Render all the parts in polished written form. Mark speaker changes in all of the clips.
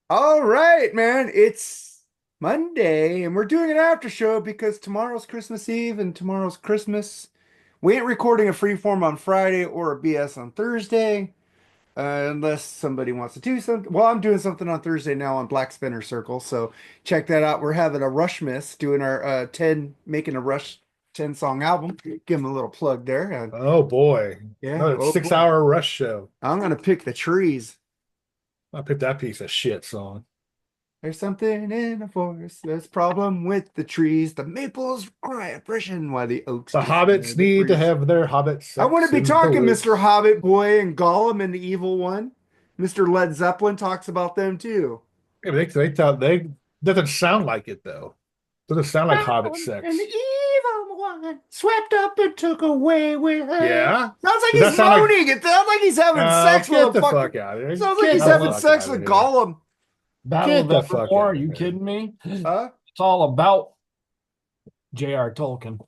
Speaker 1: All right, man. It's Monday, and we're doing an after show because tomorrow's Christmas Eve and tomorrow's Christmas. We ain't recording a freeform on Friday or a BS on Thursday, unless somebody wants to do something. Well, I'm doing something on Thursday now on Black Spinner Circle, so check that out. We're having a Rush Miss doing our 10, making a Rush 10 song album. Give them a little plug there.
Speaker 2: Oh boy.
Speaker 1: Yeah,
Speaker 2: Another
Speaker 1: oh
Speaker 2: six
Speaker 1: boy.
Speaker 2: hour rush show.
Speaker 1: I'm gonna pick the trees.
Speaker 2: I picked that piece of shit song.
Speaker 1: There's something in the forest. There's a problem with the trees. The maples cry oppression while the oaks
Speaker 2: The
Speaker 1: despair
Speaker 2: hobbits
Speaker 1: the
Speaker 2: need to
Speaker 1: breeze.
Speaker 2: have their hobbit
Speaker 1: I want to
Speaker 2: sex
Speaker 1: be
Speaker 2: in the
Speaker 1: talking Mr.
Speaker 2: woods.
Speaker 1: Hobbit boy and Gollum and the evil one. Mr. Led Zeppelin talks about them too.
Speaker 2: Yeah, but they thought they doesn't sound like it though. Doesn't sound like hobbit
Speaker 1: Down and the
Speaker 2: sex.
Speaker 1: evil one swept up and took away with her.
Speaker 2: Yeah?
Speaker 1: Sounds like
Speaker 2: Does that
Speaker 1: he's
Speaker 2: sound like
Speaker 1: moaning. It sounds like he's having sex with
Speaker 2: get
Speaker 1: a
Speaker 2: the
Speaker 1: fucking.
Speaker 2: fuck out of here.
Speaker 1: Sounds like
Speaker 2: Get
Speaker 1: he's
Speaker 2: the
Speaker 1: having
Speaker 3: Battle,
Speaker 2: fuck
Speaker 1: sex
Speaker 2: out of
Speaker 1: with
Speaker 2: here.
Speaker 1: Gollum.
Speaker 3: Battle
Speaker 2: Get
Speaker 3: of
Speaker 2: the fuck
Speaker 3: Evermore.
Speaker 2: out
Speaker 3: Are
Speaker 2: of
Speaker 3: you
Speaker 2: here.
Speaker 3: kidding me?
Speaker 1: Huh?
Speaker 3: It's all about J.R. Tolkien.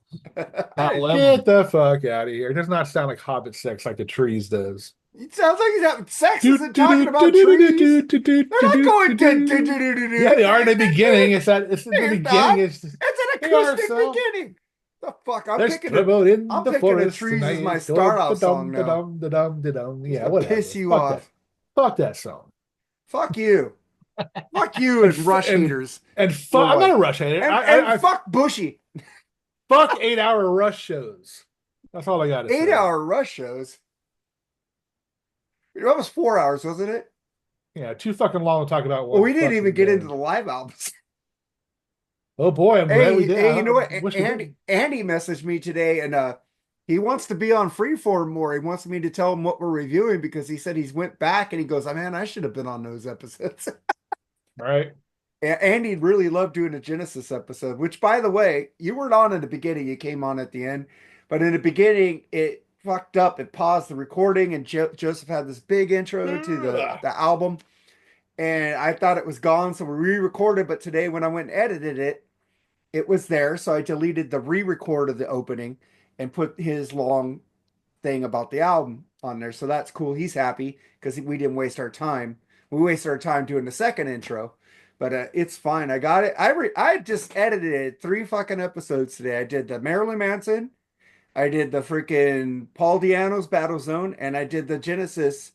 Speaker 3: Battle of
Speaker 2: Get the fuck out of here. It does not sound like hobbit sex like the trees does.
Speaker 1: It sounds like he's having sex.
Speaker 2: Do,
Speaker 1: Isn't
Speaker 2: do, do,
Speaker 1: talking
Speaker 2: do,
Speaker 1: about
Speaker 2: do, do,
Speaker 1: trees.
Speaker 2: do, do, do,
Speaker 1: They're
Speaker 2: do,
Speaker 1: not
Speaker 2: do,
Speaker 1: going
Speaker 2: do,
Speaker 1: to do
Speaker 2: do.
Speaker 1: do do do
Speaker 2: Yeah,
Speaker 1: do.
Speaker 2: they are in the beginning. It's in the
Speaker 1: It's
Speaker 2: beginning.
Speaker 1: not.
Speaker 2: It's
Speaker 1: It's an
Speaker 2: they are
Speaker 1: acoustic
Speaker 2: so.
Speaker 1: beginning. The fuck?
Speaker 2: There's trouble in
Speaker 1: I'm
Speaker 2: the
Speaker 1: picking the
Speaker 2: forest
Speaker 1: trees as my
Speaker 2: tonight.
Speaker 1: start
Speaker 2: Oh, da
Speaker 1: off song
Speaker 2: dum da
Speaker 1: now,
Speaker 2: dum da dum da dum.
Speaker 1: just
Speaker 2: Yeah,
Speaker 1: to piss
Speaker 2: whatever.
Speaker 1: you
Speaker 2: Fuck that.
Speaker 1: off.
Speaker 2: Fuck that song.
Speaker 1: Fuck you. Fuck you
Speaker 2: And
Speaker 1: and Rush haters for
Speaker 2: I'm not
Speaker 1: life.
Speaker 2: a rush hater.
Speaker 1: And fuck Bushy.
Speaker 2: Fuck 8 hour rush shows. That's all I got to
Speaker 1: Eight
Speaker 2: say.
Speaker 1: hour Rush shows. That was 4 hours, wasn't it?
Speaker 2: Yeah, too fucking long to talk about
Speaker 1: Well,
Speaker 2: one
Speaker 1: we didn't even
Speaker 2: fucking
Speaker 1: get into
Speaker 2: band.
Speaker 1: the live albums.
Speaker 2: Oh boy, I'm glad we did.
Speaker 1: Hey, you
Speaker 2: I
Speaker 1: know what?
Speaker 2: wish we
Speaker 1: Andy
Speaker 2: did.
Speaker 1: Andy messaged me today and he wants to be on Freeform more. He wants me to tell him what we're reviewing because he said he's went back and he goes, "Oh man, I should have been on those episodes."
Speaker 2: All right.
Speaker 1: Andy really loved doing a Genesis episode, which by the way, you weren't on in the beginning, you came on at the end. But in the beginning, it fucked up. It paused the recording, and Joseph had this big intro to
Speaker 2: Ugh.
Speaker 1: the album, and I thought it was gone, so we re-recorded. But today, when I went and edited it, it was there, so I deleted the re-record of the opening and put his long thing about the album on there. So that's cool. He's happy because we didn't waste our time. We wasted our time doing the second intro, but it's fine. I got it. I just edited three fucking episodes today. I did the Marilyn Manson, I did the freaking Paul Diano's Battle Zone, and I did the Genesis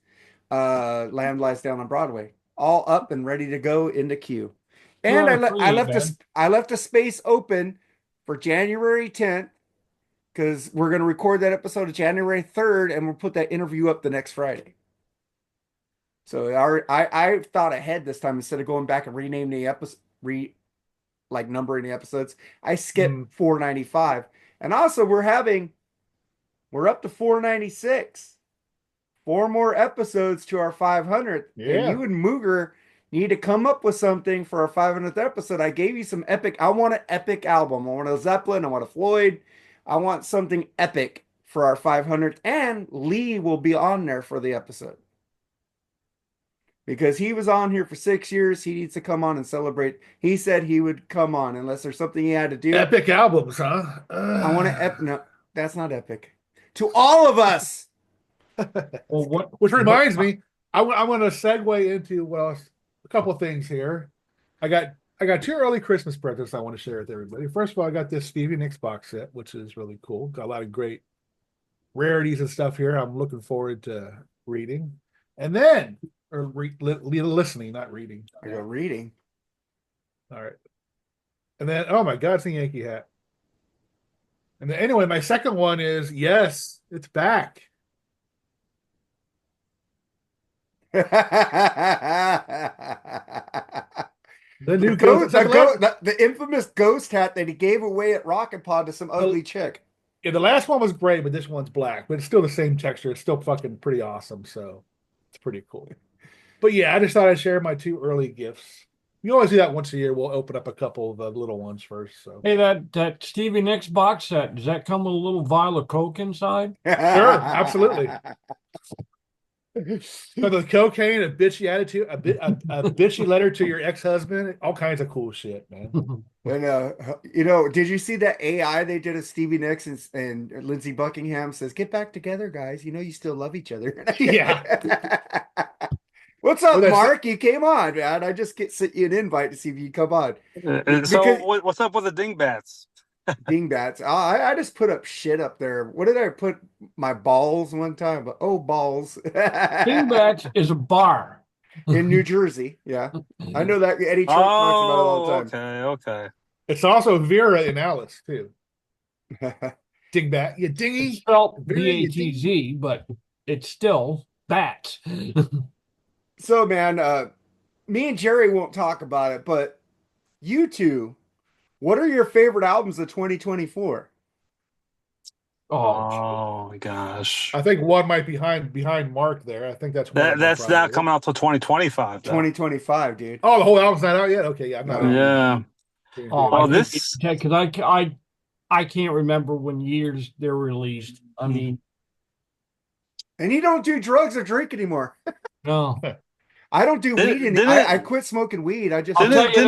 Speaker 1: Lamb Lies Down on Broadway, all up and ready to go into queue.
Speaker 3: two
Speaker 1: And
Speaker 3: out of three ain't bad.
Speaker 1: I left a space open for January 10th because we're going to record that episode of January 3rd and we'll put that interview up the next Friday. So I thought ahead this time instead of going back and rename the episode, like numbering the episodes. I
Speaker 2: Mm,
Speaker 1: skipped 495. And also we're up to 496. Four more episodes to our 500th. And
Speaker 2: yeah.
Speaker 1: you and Mooger need to come up with something for our 500th episode. I gave you some epic. I want an epic album. I want a Zeppelin. I want a Floyd. I want something epic for our 500th. And Lee will be on there for the episode because he was on here for 6 years. He needs to come on and celebrate. He said he would come on unless there's something he had to do.
Speaker 2: Epic albums, huh?
Speaker 1: I want to no, that's not epic. To all of us.
Speaker 3: Well,
Speaker 2: Which
Speaker 3: what
Speaker 2: reminds me, I want to segue into what else, a couple of things here. I got I got two early Christmas presents I want to share with everybody. First of all, I got this Stevie Nicks box set, which is really cool. Got a lot of great rarities and stuff here. I'm looking forward to reading, and then listening, not reading.
Speaker 1: I go reading.
Speaker 2: All right, and then oh my God, it's a Yankee hat. And then anyway, my second one is yes, it's back.
Speaker 1: the
Speaker 2: The new
Speaker 1: ghost,
Speaker 2: ghost.
Speaker 1: the infamous ghost hat that he gave away at Rocket Pod to some
Speaker 2: The,
Speaker 1: ugly chick.
Speaker 2: yeah, the last one was gray, but this one's black. But it's still the same texture. It's still fucking pretty awesome. So it's pretty cool. But yeah, I just thought I'd share my two early gifts. We always do that once a year. We'll open up a couple of the little ones first. So
Speaker 3: hey, that Stevie Nicks box set, does that come with a little vial of Coke inside?
Speaker 2: sure, absolutely. So the cocaine, a bitchy attitude, a bitchy letter to your ex-husband, all kinds of cool shit, man.
Speaker 1: And did you see that AI they did of Stevie Nicks and Lindsey Buckingham says, "Get back together, guys. You know you still love each other."
Speaker 2: Yeah.
Speaker 1: What's
Speaker 2: Or
Speaker 1: up,
Speaker 2: that's
Speaker 1: Mark? You came on, man. I just sent you an invite to see if you come on.
Speaker 4: So
Speaker 1: Because
Speaker 4: what's up with the dingbats?
Speaker 1: dingbats. I just put up shit up there. What did I put my balls one time? Oh, balls.
Speaker 3: Dingbats is a bar.
Speaker 1: In New Jersey. Yeah. I know that Eddie Trunk talks about it all
Speaker 4: Oh,
Speaker 1: the
Speaker 4: okay.
Speaker 2: it's also Vera and Alice too.
Speaker 1: time.
Speaker 2: Dingbat, you
Speaker 3: It's
Speaker 2: dingy.
Speaker 3: spelled
Speaker 2: Vera, you dingy.
Speaker 3: BATZ, but it's still bats.
Speaker 1: So, man, me and Jerry won't talk about it, but you two, what are your favorite albums of 2024?
Speaker 3: Oh, gee.
Speaker 4: Oh my gosh.
Speaker 2: I think one might be behind Mark there. I think that's one of them
Speaker 4: That's not
Speaker 2: probably.
Speaker 4: coming out till 2025 though.
Speaker 1: 2025, dude.
Speaker 2: Oh, the whole album's not out yet. Okay, yeah, I'm not.
Speaker 1: No.
Speaker 4: Yeah.
Speaker 3: Oh, I
Speaker 4: Well,
Speaker 3: couldn't
Speaker 4: this
Speaker 3: because I can't remember when years they're released. I mean,
Speaker 1: And you don't do drugs or drink anymore.
Speaker 3: no.
Speaker 1: I don't do weed
Speaker 4: didn't
Speaker 1: and
Speaker 4: didn't
Speaker 1: I
Speaker 4: it
Speaker 1: quit smoking weed. I just
Speaker 3: I'll tell
Speaker 4: didn't
Speaker 3: you an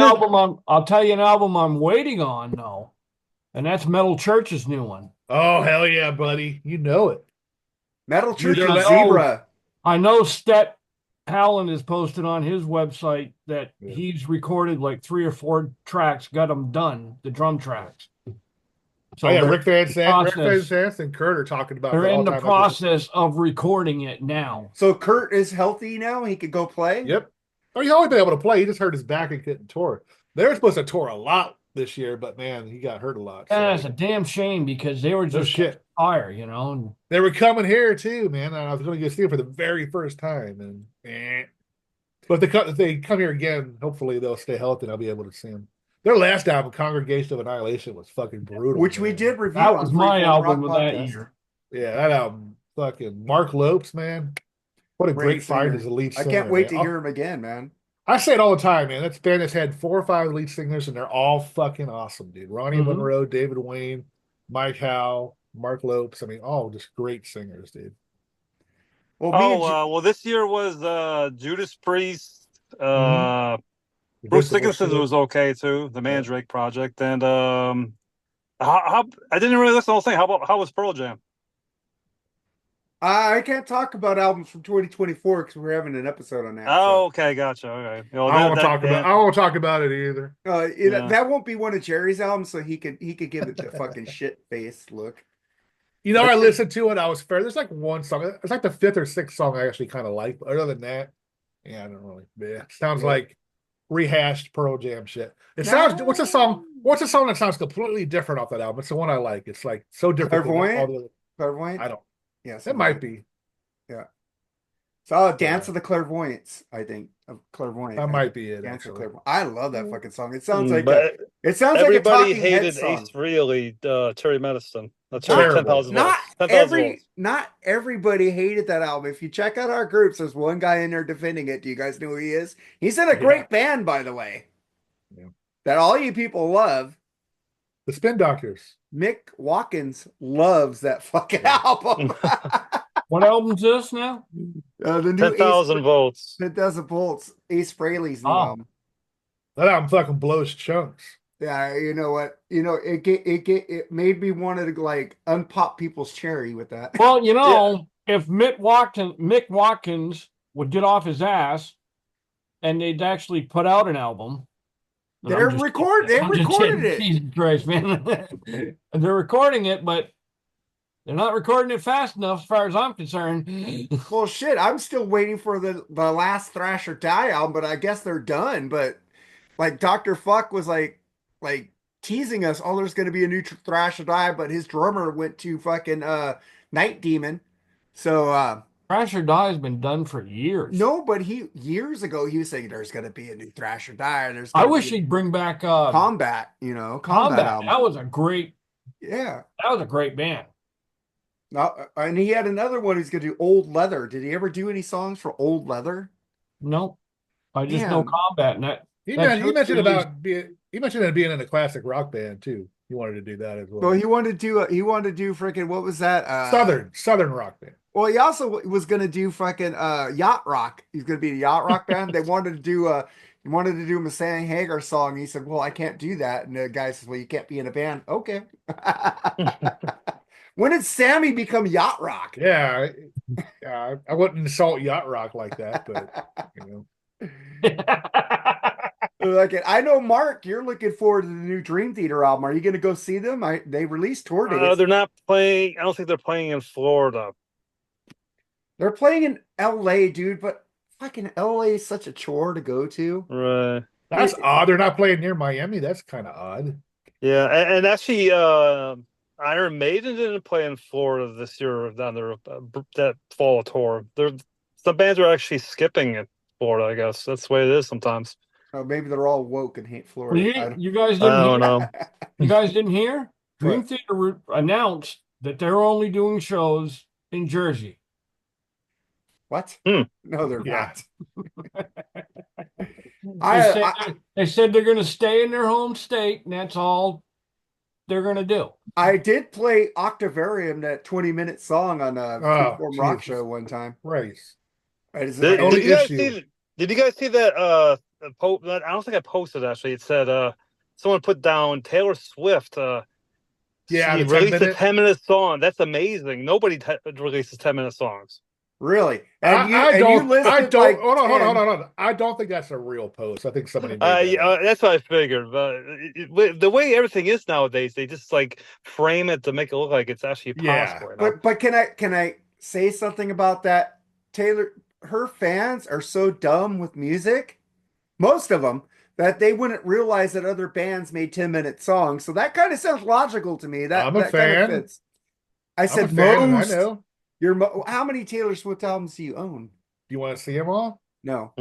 Speaker 4: didn't
Speaker 3: album I'm waiting on though, and that's Metal Church's new one.
Speaker 2: Oh hell yeah, buddy! You know it.
Speaker 1: Metal
Speaker 2: Dude,
Speaker 1: Church
Speaker 2: they're
Speaker 1: and
Speaker 2: let-
Speaker 1: Zebra.
Speaker 3: I know Stet Howland has posted on his website that
Speaker 2: Yeah.
Speaker 3: he's recorded like 3 or 4 tracks, got them done, the drum tracks. So
Speaker 2: Oh yeah,
Speaker 3: they're
Speaker 2: Rick Van Sant,
Speaker 3: process-
Speaker 2: and Kurt are talking about
Speaker 3: they're
Speaker 2: that all
Speaker 3: in
Speaker 2: the
Speaker 3: the
Speaker 2: time.
Speaker 3: process of recording it now.
Speaker 1: So Kurt is healthy now. He could go play.
Speaker 2: Yep. Oh, he's always been able to play. He just hurt his back and couldn't tour. They were supposed to tour a lot this year, but man, he got hurt a lot.
Speaker 3: And
Speaker 2: So.
Speaker 3: that's a damn shame because they were
Speaker 2: No
Speaker 3: just
Speaker 2: shit.
Speaker 3: fire, you know. And
Speaker 2: They were coming here too, man. And I was going to go see them for the very first time, and but if they come here again, hopefully they'll stay healthy and I'll be able to see them. Their last album, Congregation of Annihilation, was fucking brutal.
Speaker 1: Which we
Speaker 2: man.
Speaker 1: did review.
Speaker 3: that
Speaker 1: on
Speaker 3: was my
Speaker 1: Freeform
Speaker 3: album
Speaker 1: Rock
Speaker 3: of that
Speaker 1: Podcast.
Speaker 3: year.
Speaker 2: Yeah, that album, fucking Mark Lopes, man. What a great find
Speaker 1: singer.
Speaker 2: as a lead
Speaker 1: I
Speaker 2: singer.
Speaker 1: can't wait to
Speaker 2: man.
Speaker 1: hear him again, man.
Speaker 2: I say it all the time, man. That band has had 4 or 5 lead singers, and they're all fucking awesome, dude. Ronnie
Speaker 3: Mhm.
Speaker 2: Monroe, David Wayne, Mike Howe, Mark Lopes. I mean, all just great singers, dude.
Speaker 1: Well,
Speaker 4: well this year was Judas Priest, Bruce
Speaker 2: Invincible
Speaker 4: Dickinson
Speaker 2: Shit.
Speaker 4: was okay too, the Mandrake Project, and how I didn't really listen to the whole thing. How was Pearl Jam?
Speaker 1: I can't talk about albums from 2024 because we're having an episode on that.
Speaker 4: Oh, okay, gotcha. Okay. You know,
Speaker 2: I won't talk about. I won't talk about it either.
Speaker 4: Yeah.
Speaker 1: That won't be one of Jerry's albums, so he could give it the fucking shit face look.
Speaker 2: You know, I listened to it. I was fair. There's like one song. It's like the 5th or 6th song I actually kind of like. But other than that, yeah, I don't really. Yeah, it sounds like rehashed Pearl Jam shit. It sounds. What's a song? What's a song that sounds completely different off that album? It's the one I like. It's like so different.
Speaker 1: Clairvoyant? Clairvoyant?
Speaker 2: I don't.
Speaker 1: Yes,
Speaker 2: It might be.
Speaker 1: Yeah. So Dance of the Clairvoyants, I think. Of Clairvoyant.
Speaker 2: That might be it.
Speaker 1: Dance of
Speaker 2: Actually.
Speaker 1: Clairvoyant. I love that fucking song. It sounds like
Speaker 4: But
Speaker 1: it sounds like a
Speaker 4: everybody
Speaker 1: Talking Head
Speaker 4: hated
Speaker 1: song.
Speaker 4: Ace Frehley, Terry Medicine. That's
Speaker 2: Terrible.
Speaker 4: 10,000
Speaker 1: Not
Speaker 4: volts. 10,000 volts.
Speaker 1: not everybody hated that album. If you check out our groups, there's one guy in there defending it. Do you guys know who he is? He's in a great band, by the way.
Speaker 2: Yeah.
Speaker 1: That all you people love.
Speaker 2: The Spin Doctors.
Speaker 1: Mick Watkins loves that fucking album.
Speaker 3: What album's this now?
Speaker 1: The new
Speaker 4: 10,000 volts.
Speaker 1: 10,000 volts. Ace Frehley's new album.
Speaker 2: That album fucking blows chunks.
Speaker 1: Yeah, you know what? You know, it made me want to like unpop people's cherry with that.
Speaker 3: Well, you know, if Mick Watkins would get off his ass and they'd actually put out an album.
Speaker 1: They recorded it.
Speaker 3: Jesus Christ, man. And they're recording it, but they're not recording it fast enough as far as I'm concerned.
Speaker 1: Well, shit, I'm still waiting for the last Thrash or Die album, but I guess they're done. But like Dr. Fukk was like teasing us, oh, there's going to be a new Thrash or Die, but his drummer went to fucking Night Demon. So
Speaker 3: Thrash or Die has been done for years.
Speaker 1: no, but years ago he was saying there's going to be a new Thrash or Die. And
Speaker 3: I wish he'd bring back
Speaker 1: Combat, Combat album.
Speaker 3: That was a great band.
Speaker 1: And he had another one who's going to do Old Leather. Did he ever do any songs for Old Leather?
Speaker 3: Nope. I just know Combat. And that,
Speaker 2: He mentioned it being in a classic rock band too. He wanted to do that as well.
Speaker 1: Well, he wanted to do freaking, what was that?
Speaker 2: Southern rock band.
Speaker 1: Well, he also was going to do fucking yacht rock. He's going to be a yacht rock band. They wanted to do a Messiah Hagar song. He said, "Well, I can't do that." And the guy says, "Well, you can't be in a band." Okay. When did Sammy become yacht rock?
Speaker 2: Yeah, I wouldn't insult yacht rock like that, but you
Speaker 1: Like I know, Mark, you're looking forward to the new Dream Theater album. Are you going to go see them? They released tour dates.
Speaker 4: They're not playing. I don't think they're playing in Florida.
Speaker 1: They're playing in LA, dude, but fucking LA is such a chore to go to.
Speaker 4: Right.
Speaker 2: that's odd. They're not playing near Miami. That's kind of odd.
Speaker 4: Yeah, and actually, Iron Maiden didn't play in Florida this year down there that fall tour. Some bands are actually skipping in Florida. I guess that's the way it is sometimes.
Speaker 1: Oh, maybe they're all woke and hate
Speaker 3: Well,
Speaker 1: Florida.
Speaker 3: you guys
Speaker 4: I
Speaker 3: didn't
Speaker 4: don't
Speaker 3: hear?
Speaker 4: know.
Speaker 3: You guys didn't hear? Dream
Speaker 1: What?
Speaker 3: Theater announced that they're only doing shows in Jersey.
Speaker 1: What?
Speaker 4: Hmm.
Speaker 1: No, they're
Speaker 2: Yeah.
Speaker 1: not.
Speaker 3: They said they're going to stay in their home state, and that's all they're going to do.
Speaker 1: I did play Octavarium, that 20-minute song on a
Speaker 2: Oh,
Speaker 1: Freeform Rock
Speaker 2: Jesus
Speaker 1: show one time.
Speaker 2: Christ.
Speaker 4: Did,
Speaker 2: only
Speaker 4: did you guys
Speaker 2: issue.
Speaker 4: did you guys see that? I don't think I posted actually. It said someone put down Taylor Swift.
Speaker 2: Yeah,
Speaker 4: she
Speaker 2: the
Speaker 4: released
Speaker 2: 10-minute.
Speaker 4: a 10-minute song. That's amazing. Nobody releases 10-minute songs.
Speaker 1: Really?
Speaker 2: I don't.
Speaker 1: listed
Speaker 2: I don't.
Speaker 1: like
Speaker 2: hold on,
Speaker 1: 10.
Speaker 2: hold on. I don't think that's a real post. I think somebody made that
Speaker 4: Yeah,
Speaker 2: up.
Speaker 4: that's what I figured. But the way everything is nowadays, they just like frame it to make it look like it's actually
Speaker 2: Yeah.
Speaker 4: possible. You know?
Speaker 1: But can I say something about that? Taylor, her fans are so dumb with music, most of them, that they wouldn't realize that other bands made 10-minute songs. So that kind of sounds logical to me.
Speaker 2: I'm a
Speaker 1: That kind of
Speaker 2: fan.
Speaker 1: fits. I
Speaker 2: I'm a
Speaker 1: said
Speaker 2: fan, and I
Speaker 1: most.
Speaker 2: know.
Speaker 1: How many Taylor Swift albums do you own?
Speaker 2: Do you want to see them all?
Speaker 1: No.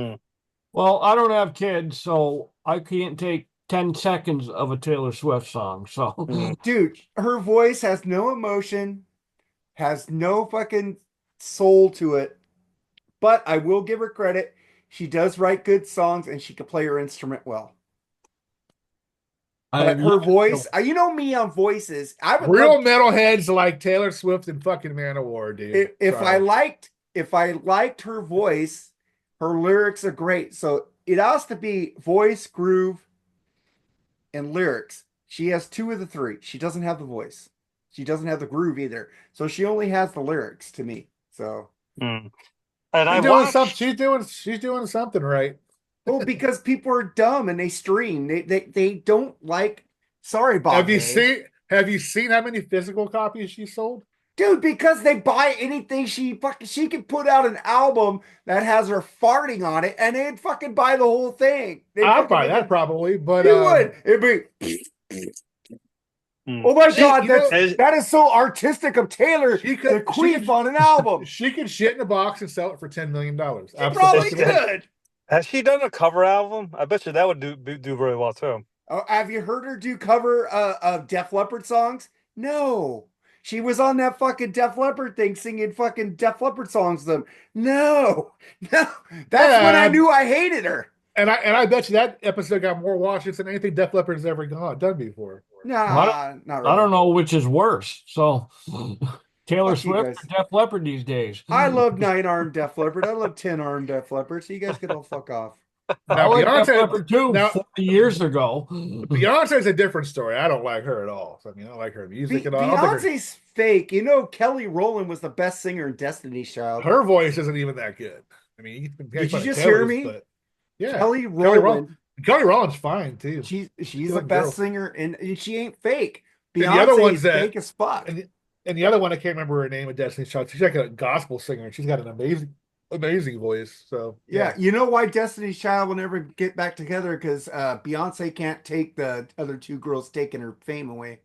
Speaker 3: Well, I don't have kids, so I can't take 10 seconds of a Taylor Swift song. So,
Speaker 1: Dude, her voice has no emotion, has no fucking soul to it. But I will give her credit. She does write good songs and she can play her instrument well. But her voice, you know me on voices. I would
Speaker 2: Real
Speaker 1: love,
Speaker 2: metalheads like Taylor Swift and fucking Manowar, dude.
Speaker 1: if I
Speaker 2: Sorry.
Speaker 1: liked her voice, her lyrics are great. So it has to be voice, groove, and lyrics. She has two of the three. She doesn't have the voice. She doesn't have the groove either. So she only has the lyrics to me. So
Speaker 4: And I
Speaker 2: She's doing
Speaker 4: watched.
Speaker 2: something. She's doing something right.
Speaker 1: well, because people are dumb and they stream. They don't like. Sorry, Bob.
Speaker 2: Have you
Speaker 1: Hay.
Speaker 2: seen how many physical copies she sold?
Speaker 1: Dude, because they buy anything she can put out an album that has her farting on it, and they'd fucking buy the whole thing.
Speaker 2: I'd buy that probably, but
Speaker 1: You would. It'd be. Oh my God, that is so artistic of Taylor to queef on an album.
Speaker 2: She could shit in a box and sell it for $10 million.
Speaker 1: She probably could.
Speaker 4: Has she done a cover album? I bet you that would do very well too.
Speaker 1: Oh, have you heard her do cover of Def Leppard songs? No. She was on that fucking Def Leppard thing singing fucking Def Leppard songs to them. No. That's when I knew I hated her.
Speaker 2: And I bet you that episode got more watches than anything Def Leppard has ever done before.
Speaker 1: Nah, not really.
Speaker 3: I don't know which is worse. So Taylor
Speaker 1: Fuck you
Speaker 3: Swift
Speaker 1: guys.
Speaker 3: or Def Leppard these days.
Speaker 1: I love 9-armed Def Leppard. I love 10-armed Def Leppard. So you guys can all fuck off.
Speaker 3: I like Def
Speaker 2: Beyonce-
Speaker 3: Leppard too.
Speaker 2: now-
Speaker 3: 40 years ago.
Speaker 2: Beyonce's a different story. I don't like her at all. So, I mean, I don't like her music at all. I don't think
Speaker 1: Beyonce's fake. You know, Kelly Rowland was the best singer in Destiny's Child.
Speaker 2: her voice isn't even that good. I mean, you can
Speaker 1: Did you just
Speaker 2: Taylor's,
Speaker 1: hear me?
Speaker 2: but yeah,
Speaker 1: Kelly Rowland.
Speaker 2: Kelly Rowland's fine too.
Speaker 1: She's
Speaker 2: Good
Speaker 1: the best
Speaker 2: girl.
Speaker 1: singer, and she ain't fake.
Speaker 2: And the other
Speaker 1: Beyonce
Speaker 2: one's
Speaker 1: is
Speaker 2: that-
Speaker 1: fake as fuck.
Speaker 2: And the other one, I can't remember her name of Destiny's Child. She's like a gospel singer. She's got an amazing voice. So
Speaker 1: Yeah, you know why Destiny's Child will never get back together? Because Beyonce can't take the other two girls taking her fame away.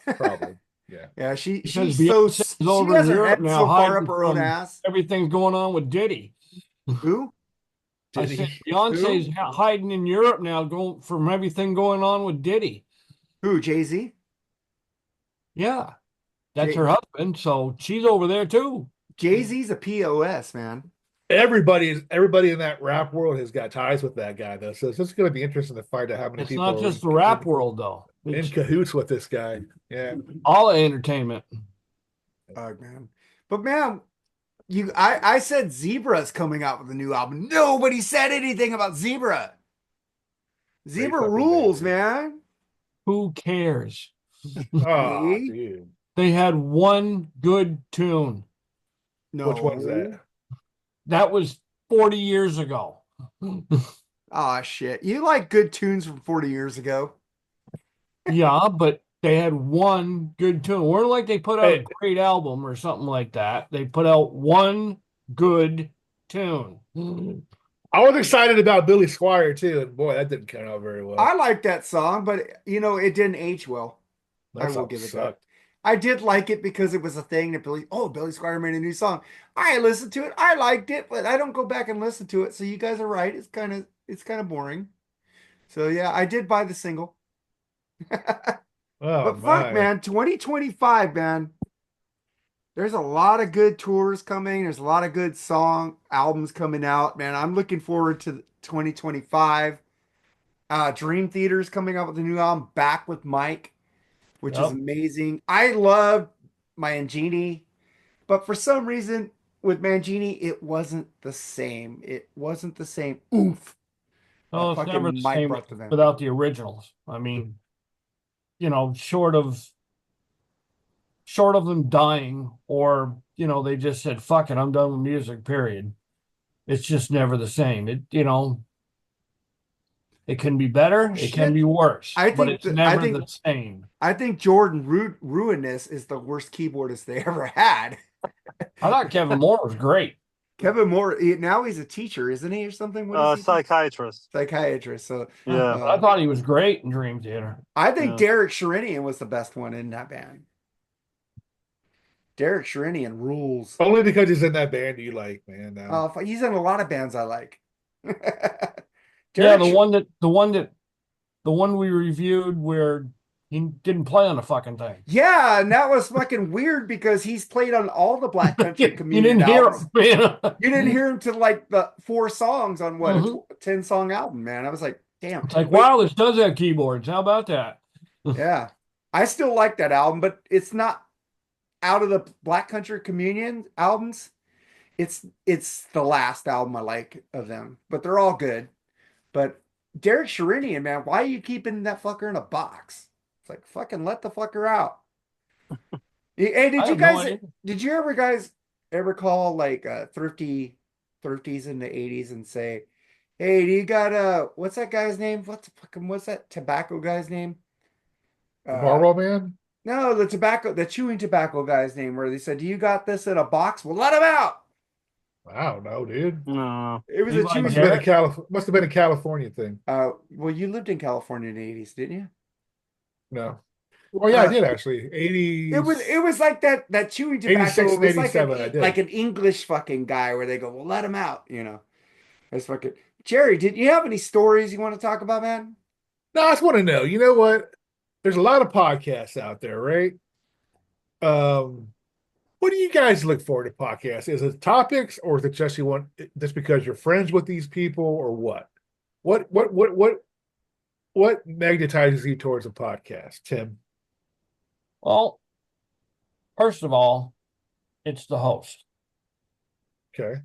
Speaker 2: probably. Yeah.
Speaker 1: Yeah, she's
Speaker 3: Because
Speaker 1: so
Speaker 3: Beyonce's
Speaker 1: she
Speaker 3: over
Speaker 1: has
Speaker 3: in
Speaker 1: her
Speaker 3: Europe
Speaker 1: head
Speaker 3: now,
Speaker 1: so far
Speaker 3: hiding
Speaker 1: up her own
Speaker 3: from
Speaker 1: ass.
Speaker 3: Everything's going on with Diddy.
Speaker 1: Who?
Speaker 3: I said Beyonce's hiding in Europe now, going from everything going on with Diddy.
Speaker 1: Who? Jay-Z?
Speaker 3: Yeah, that's
Speaker 1: Jay-
Speaker 3: her husband, so she's over there too.
Speaker 1: Jay-Z's a POS, man.
Speaker 2: Everybody in that rap world has got ties with that guy, though. So it's just going to be interesting to find out how many
Speaker 3: It's
Speaker 2: people
Speaker 3: not just the rap world though;
Speaker 2: in
Speaker 3: it's
Speaker 2: cahoots with this guy. Yeah.
Speaker 3: all of entertainment.
Speaker 1: Oh man. But man, I said Zebra's coming out with a new album. Nobody said anything about Zebra. Zebra
Speaker 2: fucking
Speaker 1: rules,
Speaker 2: band,
Speaker 1: man.
Speaker 3: Who cares?
Speaker 2: Oh,
Speaker 1: Me?
Speaker 2: dude.
Speaker 3: they had one good tune.
Speaker 2: Which one's
Speaker 1: No.
Speaker 2: that?
Speaker 3: That was 40 years ago.
Speaker 1: Ah, shit. You like good tunes from 40 years ago.
Speaker 3: Yeah, but they had one good tune. It weren't like they put out a
Speaker 2: Hey,
Speaker 3: great album or something like that. They put out one good tune.
Speaker 2: I was excited about Billy Squire too, and boy, that didn't come out very well.
Speaker 1: I like that song, but it didn't age well. I
Speaker 2: That
Speaker 1: will
Speaker 2: song
Speaker 1: give it that.
Speaker 2: sucked.
Speaker 1: I did like it because it was a thing that Billy Squire made a new song. I listened to it. I liked it, but I don't go back and listen to it. So you guys are right. It's kind of boring. So yeah, I did buy the single.
Speaker 2: Oh
Speaker 1: But fuck,
Speaker 2: my.
Speaker 1: man, 2025, man. There's a lot of good tours coming. There's a lot of good song albums coming out, man. I'm looking forward to 2025. Dream Theater's coming out with a new album, Back with Mike, which is
Speaker 3: Yep.
Speaker 1: amazing. I love Mangini, but for some reason with Mangini, it wasn't the same. It wasn't the same oomph
Speaker 3: Well,
Speaker 1: that
Speaker 3: it's never
Speaker 1: fucking
Speaker 3: the
Speaker 1: Mike
Speaker 3: same
Speaker 1: brought to them.
Speaker 3: without the originals. I mean, short of them dying or, they just said, fuck it, I'm done with music, period. It's just never the same. It can be better, it can
Speaker 1: Shit.
Speaker 3: be worse,
Speaker 1: I
Speaker 3: but
Speaker 1: think
Speaker 3: it's
Speaker 1: that I
Speaker 3: never
Speaker 1: think
Speaker 3: the same.
Speaker 1: I think Jordan Ruinous is the worst keyboardist they ever had.
Speaker 3: I thought Kevin Moore was great.
Speaker 1: Kevin Moore, now he's a teacher, isn't he, or something? What is he?
Speaker 4: Psychiatrist.
Speaker 1: Psychiatrist. So
Speaker 4: Yeah.
Speaker 3: I thought he was great in Dream Theater.
Speaker 1: I think
Speaker 4: Yeah.
Speaker 1: Derek Sherinian was the best one in that band. Derek Sherinian rules.
Speaker 2: Only because he's in that band you like, man. Now.
Speaker 1: He's in a lot of bands I like.
Speaker 3: Yeah,
Speaker 1: Derek,
Speaker 3: the one we reviewed where he didn't play on the fucking thing.
Speaker 1: yeah, and that was fucking weird because he's played on all the Black Country
Speaker 3: You
Speaker 1: Communion
Speaker 3: didn't hear
Speaker 1: albums.
Speaker 3: him. Man.
Speaker 1: You didn't hear him to like the 4 songs on what
Speaker 3: Mhm.
Speaker 1: a 10-song album, man. I was like, damn.
Speaker 3: It's like,
Speaker 1: Wait,
Speaker 3: wow, this does have keyboards. How about that?
Speaker 1: yeah, I still like that album, but it's not out of the Black Country Communion albums. It's the last album I like of them, but they're all good. But Derek Sherinian, man, why are you keeping that fucker in a box? It's like fucking let the fucker out. Hey,
Speaker 3: I have no idea.
Speaker 1: did you ever guys ever call like thrifties in the 80s and say, hey, do you got what's that guy's name? What's that tobacco guy's name?
Speaker 2: The
Speaker 1: Uh
Speaker 2: Marlboro Man?
Speaker 1: no, the chewing tobacco guy's name, where they said, do you got this in a box? Well, let him out.
Speaker 2: I don't know, dude.
Speaker 4: No.
Speaker 1: It was a
Speaker 3: Levi
Speaker 1: chewing
Speaker 3: Garrett?
Speaker 2: Must have been a California thing.
Speaker 1: well, you lived in California in the 80s, didn't you?
Speaker 2: No. Oh yeah, I did actually. 80s,
Speaker 1: It was like that chewing tobacco.
Speaker 2: 86
Speaker 1: It
Speaker 2: and
Speaker 1: was like
Speaker 2: 87, I did.
Speaker 1: like an English fucking guy where they go, well, let him out. It's fucking Jerry. Did you have any stories you want to talk about, man?
Speaker 2: No, I just want to know. You know what? There's a lot of podcasts out there, right? What do you guys look for in a podcast? Is it topics, or is it just you want just because you're friends with these people, or what? What magnetizes you towards a podcast, Tim?
Speaker 3: Well, first of all, it's the host.
Speaker 2: Okay.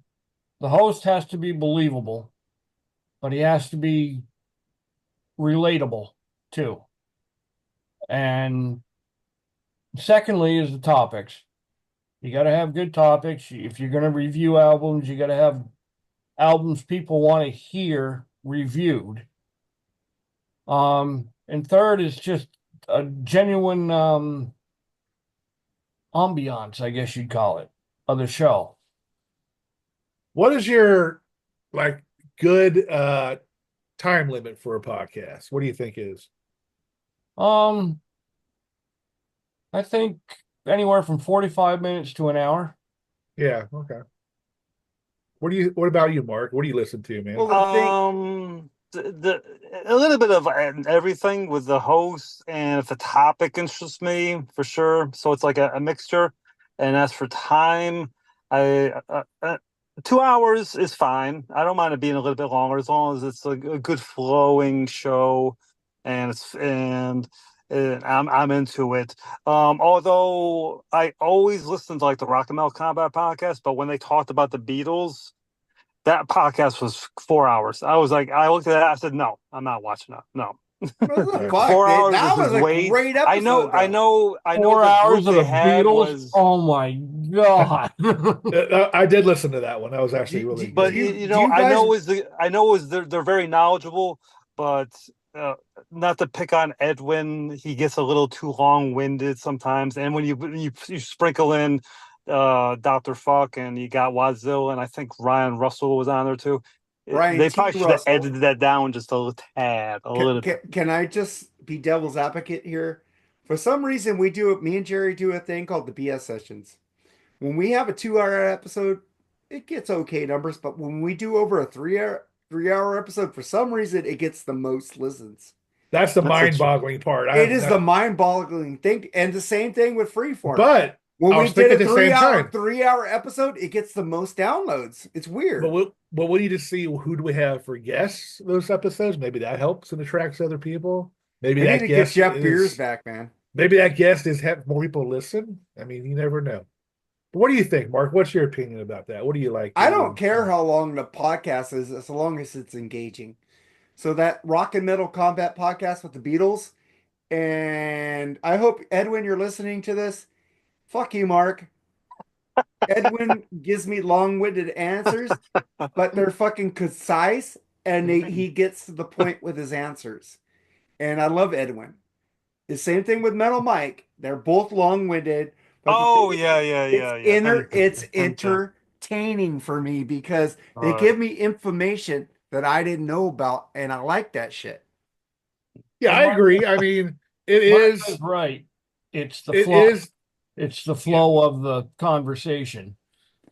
Speaker 3: The host has to be believable, but he has to be relatable too. And secondly is the topics. You got to have good topics. If you're going to review albums, you got to have albums people want to hear reviewed. And third is just a genuine ambiance, I guess you'd call it, of the show.
Speaker 2: What is your like good time limit for a podcast? What do you think is?
Speaker 3: I think anywhere from 45 minutes to an hour.
Speaker 2: Yeah, okay. What about you, Mark? What do you listen to, man?
Speaker 1: Well,
Speaker 4: A little bit of everything with the host, and if the topic interests me, for sure. So it's like a mixture. And as for time, I 2 hours is fine. I don't mind it being a little bit longer as long as it's a good flowing show, and I'm into it. Although I always listen to like the Rock and Metal Combat podcast, but when they talked about the Beatles, that podcast was 4 hours. I looked at that. I said, no, I'm not watching that. No.
Speaker 1: What the
Speaker 4: 4
Speaker 1: fuck, dude?
Speaker 4: hours
Speaker 1: That
Speaker 4: of
Speaker 1: was
Speaker 4: his
Speaker 1: a
Speaker 4: weight.
Speaker 1: great episode,
Speaker 4: I know
Speaker 3: 4
Speaker 4: the
Speaker 3: hours
Speaker 4: group
Speaker 3: of
Speaker 4: they
Speaker 3: the
Speaker 4: had
Speaker 3: Beatles.
Speaker 4: was,
Speaker 3: Oh my God.
Speaker 2: I did listen to that one. That was actually
Speaker 1: Do,
Speaker 2: really
Speaker 1: do,
Speaker 4: but
Speaker 2: good.
Speaker 1: do you
Speaker 4: you
Speaker 1: do
Speaker 4: know,
Speaker 1: you guys?
Speaker 4: I know is they're very knowledgeable, but uh, not to pick on Edwin, he gets a little too long-winded sometimes. And when you sprinkle in Dr. Fukk and you got Wazilla, and I think Ryan Russell was on there too.
Speaker 1: Ryan
Speaker 4: They
Speaker 1: T.
Speaker 4: probably should have
Speaker 1: Russell.
Speaker 4: edited that down just a little tad, a little.
Speaker 1: Can I just be devil's advocate here? For some reason, me and Jerry do a thing called the BS sessions. When we have a 2 hour episode, it gets okay numbers, but when we do over a 3 hour episode, for some reason, it gets the most listens.
Speaker 2: That's the
Speaker 4: That's a
Speaker 2: mind-boggling part.
Speaker 1: It is the mind-boggling thing, and the same thing with Freeform.
Speaker 2: but
Speaker 1: When
Speaker 2: I
Speaker 1: we
Speaker 2: was
Speaker 1: did
Speaker 2: thinking
Speaker 1: a
Speaker 2: at the same time.
Speaker 1: 3 hour episode, it gets the most downloads. It's weird.
Speaker 2: But we need to see who do we have for guests those episodes. Maybe that helps and attracts other people. Maybe
Speaker 1: I need
Speaker 2: that
Speaker 1: to get
Speaker 2: guest
Speaker 1: Jeff Beers
Speaker 2: is
Speaker 1: back, man.
Speaker 2: maybe that guest is have more people listen. I mean, you never know. But what do you think, Mark? What's your opinion about that? What do you like?
Speaker 1: I don't care how long the podcast is, as long as it's engaging. So that Rock and Metal Combat podcast with the Beatles, and I hope Edwin, you're listening to this. Fuck you, Mark. Edwin gives me long-winded answers, but they're fucking concise, and he gets to the point with his answers. And I love Edwin. The same thing with Metal Mike. They're both long-winded, but the
Speaker 4: Oh
Speaker 1: thing is,
Speaker 4: yeah, yeah, yeah, yeah.
Speaker 1: it's entertaining for me because they
Speaker 4: All
Speaker 1: give me information that I didn't know about, and I like that shit.
Speaker 2: Yeah, I agree. I mean, it
Speaker 3: Mike
Speaker 2: is.
Speaker 3: right. It's the
Speaker 2: It
Speaker 3: flow.
Speaker 2: is.
Speaker 3: It's the flow of the conversation.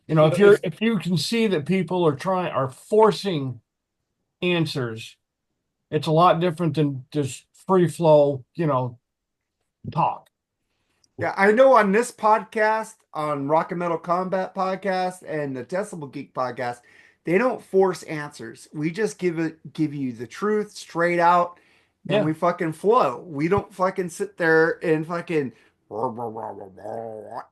Speaker 3: You know, if you can see that people are forcing answers, it's a lot different than just free flow, talk.
Speaker 1: Yeah, I know on this podcast, on Rock and Metal Combat podcast and the Decibel Geek podcast, they don't force answers. We just give you the truth straight out, and
Speaker 3: Yeah.
Speaker 1: we fucking flow. We don't fucking sit there and fucking.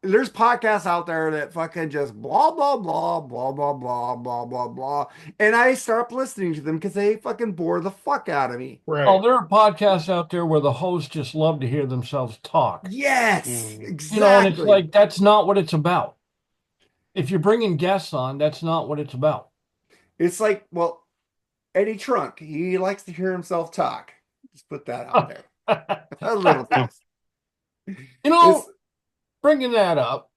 Speaker 1: There's podcasts out there that fucking just blah blah blah blah blah blah blah blah blah, and I start listening to them because they fucking bore the fuck out of me.
Speaker 2: Right.
Speaker 3: Oh, there are podcasts out there where the hosts just love to hear themselves talk.
Speaker 1: Yes,
Speaker 3: You know, and it's
Speaker 1: exactly.
Speaker 3: like that's not what it's about. If you're bringing guests on, that's not what it's about.
Speaker 1: It's like, well, Eddie Trunk, he likes to hear himself talk. Just put that out there. A little bit.
Speaker 3: You know,
Speaker 1: It's,
Speaker 3: bringing that up,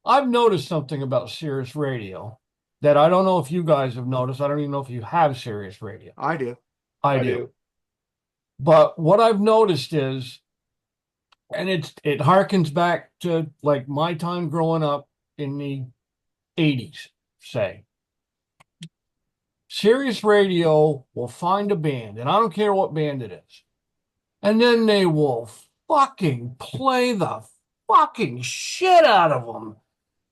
Speaker 3: I've noticed something about Sirius Radio that I don't know if you guys have noticed. I don't even know if you have Sirius Radio.
Speaker 1: I do.
Speaker 3: I do. But what I've noticed is, and it harkens back to like my time growing up in the 80s, say. Sirius Radio will find a band, and I don't care what band it is, and then they will fucking play the fucking shit out of them.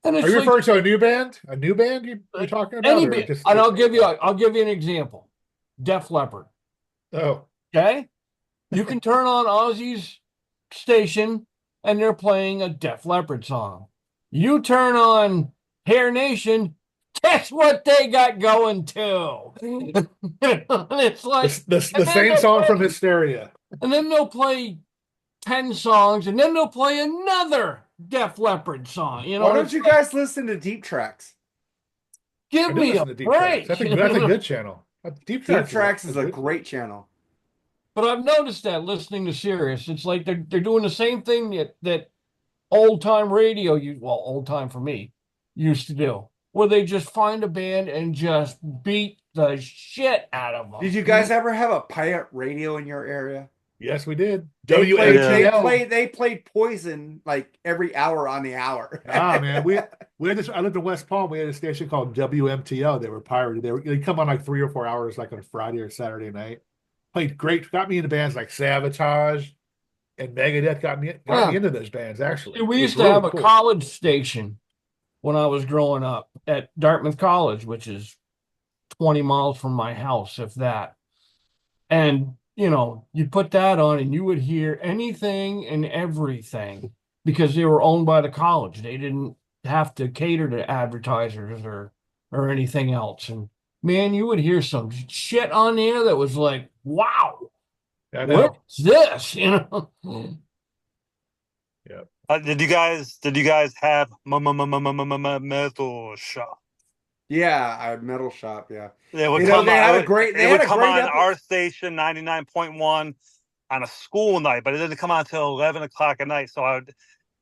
Speaker 3: And it's
Speaker 2: Are you
Speaker 3: like
Speaker 2: referring to a new band? A new band you're talking about?
Speaker 3: any
Speaker 2: Or
Speaker 3: band.
Speaker 2: just
Speaker 3: And I'll give you an example. Def Leppard.
Speaker 2: Oh,
Speaker 3: Okay, you can turn on Ozzy's station, and they're playing a Def Leppard song. You turn on Hair Nation. Guess what they got going too? It's like
Speaker 2: the same song from Hysteria.
Speaker 3: and then they'll play 10 songs, and then they'll play another Def Leppard song. You know,
Speaker 1: Why don't you guys listen to Deep Tracks?
Speaker 3: give
Speaker 2: I do
Speaker 3: me a
Speaker 2: listen to Deep Tracks.
Speaker 3: break.
Speaker 2: That's a good channel. Deep
Speaker 1: Deep
Speaker 2: Tracks,
Speaker 1: Tracks is a
Speaker 2: good-
Speaker 1: great channel.
Speaker 3: But I've noticed that listening to Sirius, it's like they're doing the same thing that old time radio, old time for me, used to do, where they just find a band and just beat the shit out of them.
Speaker 1: Did you guys ever have a pirate radio in your area?
Speaker 2: Yes, we did.
Speaker 1: They played,
Speaker 2: WMTL.
Speaker 1: they played Poison like every hour on the hour.
Speaker 2: Man, we had this. I lived in West Palm. We had a station called WMTL. They were pirated. They come on like 3 or 4 hours, like on a Friday or Saturday night. Played great. Got me into bands like Sabotage and Megadeth. Got me into those bands actually.
Speaker 3: We used to have a college station when I was growing up at Dartmouth College, which is 20 miles from my house, if that. And you put that on and you would hear anything and everything because they were owned by the college. They didn't have to cater to advertisers or anything else. And man, you would hear some shit on there that was like, wow.
Speaker 2: I know.
Speaker 3: What's this?
Speaker 2: Yeah.
Speaker 4: Did you guys have metal shop?
Speaker 1: Yeah, I Metal Shop. Yeah,
Speaker 4: It would
Speaker 1: they had a
Speaker 4: it would come on
Speaker 1: episode.
Speaker 4: our station 99.1 on a school night, but it didn't come on until 11 o'clock at night. So I would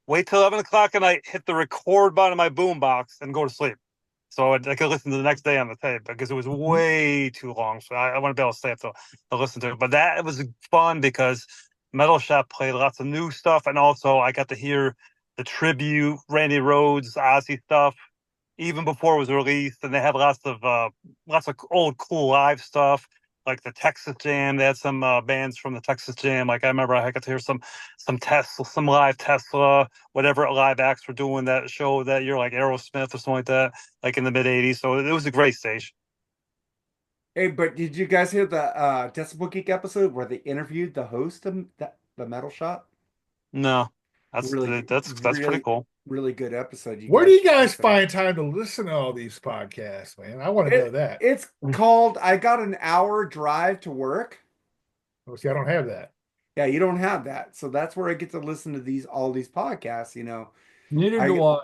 Speaker 4: wait till 11 o'clock at night, hit the record button of my boombox, and go to sleep. So I could listen to the next day on the tape because it was way too long. So I wouldn't be able to stay up to listen to it. But that was fun because Metal Shop played lots of new stuff. And also I got to hear the tribute, Randy Rhoads, Ozzy stuff, even before it was released. And they had lots of old cool live stuff. Like the Texas Jam, they had some bands from the Texas Jam. Like I remember I got to hear some Tesla, some live Tesla, whatever live acts were doing that show that year, like Aerosmith or something like that, like in the mid '80s. So it was a great station.
Speaker 1: Hey, but did you guys hear the Decibel Geek episode where they interviewed the host of the Metal Shop?
Speaker 4: No,
Speaker 1: Really,
Speaker 4: that's pretty
Speaker 1: really,
Speaker 4: cool.
Speaker 1: really good episode. You
Speaker 2: Where do
Speaker 1: guys
Speaker 2: you
Speaker 1: should
Speaker 2: guys
Speaker 1: check that out.
Speaker 2: find time to listen to all these podcasts, man? I want to know that.
Speaker 1: It's called I Got an Hour Drive to Work.
Speaker 2: Oh, see, I don't have that.
Speaker 1: Yeah, you don't have that. So that's where I get to listen to all these podcasts,
Speaker 3: Neither
Speaker 1: I
Speaker 3: do
Speaker 1: get,
Speaker 3: I.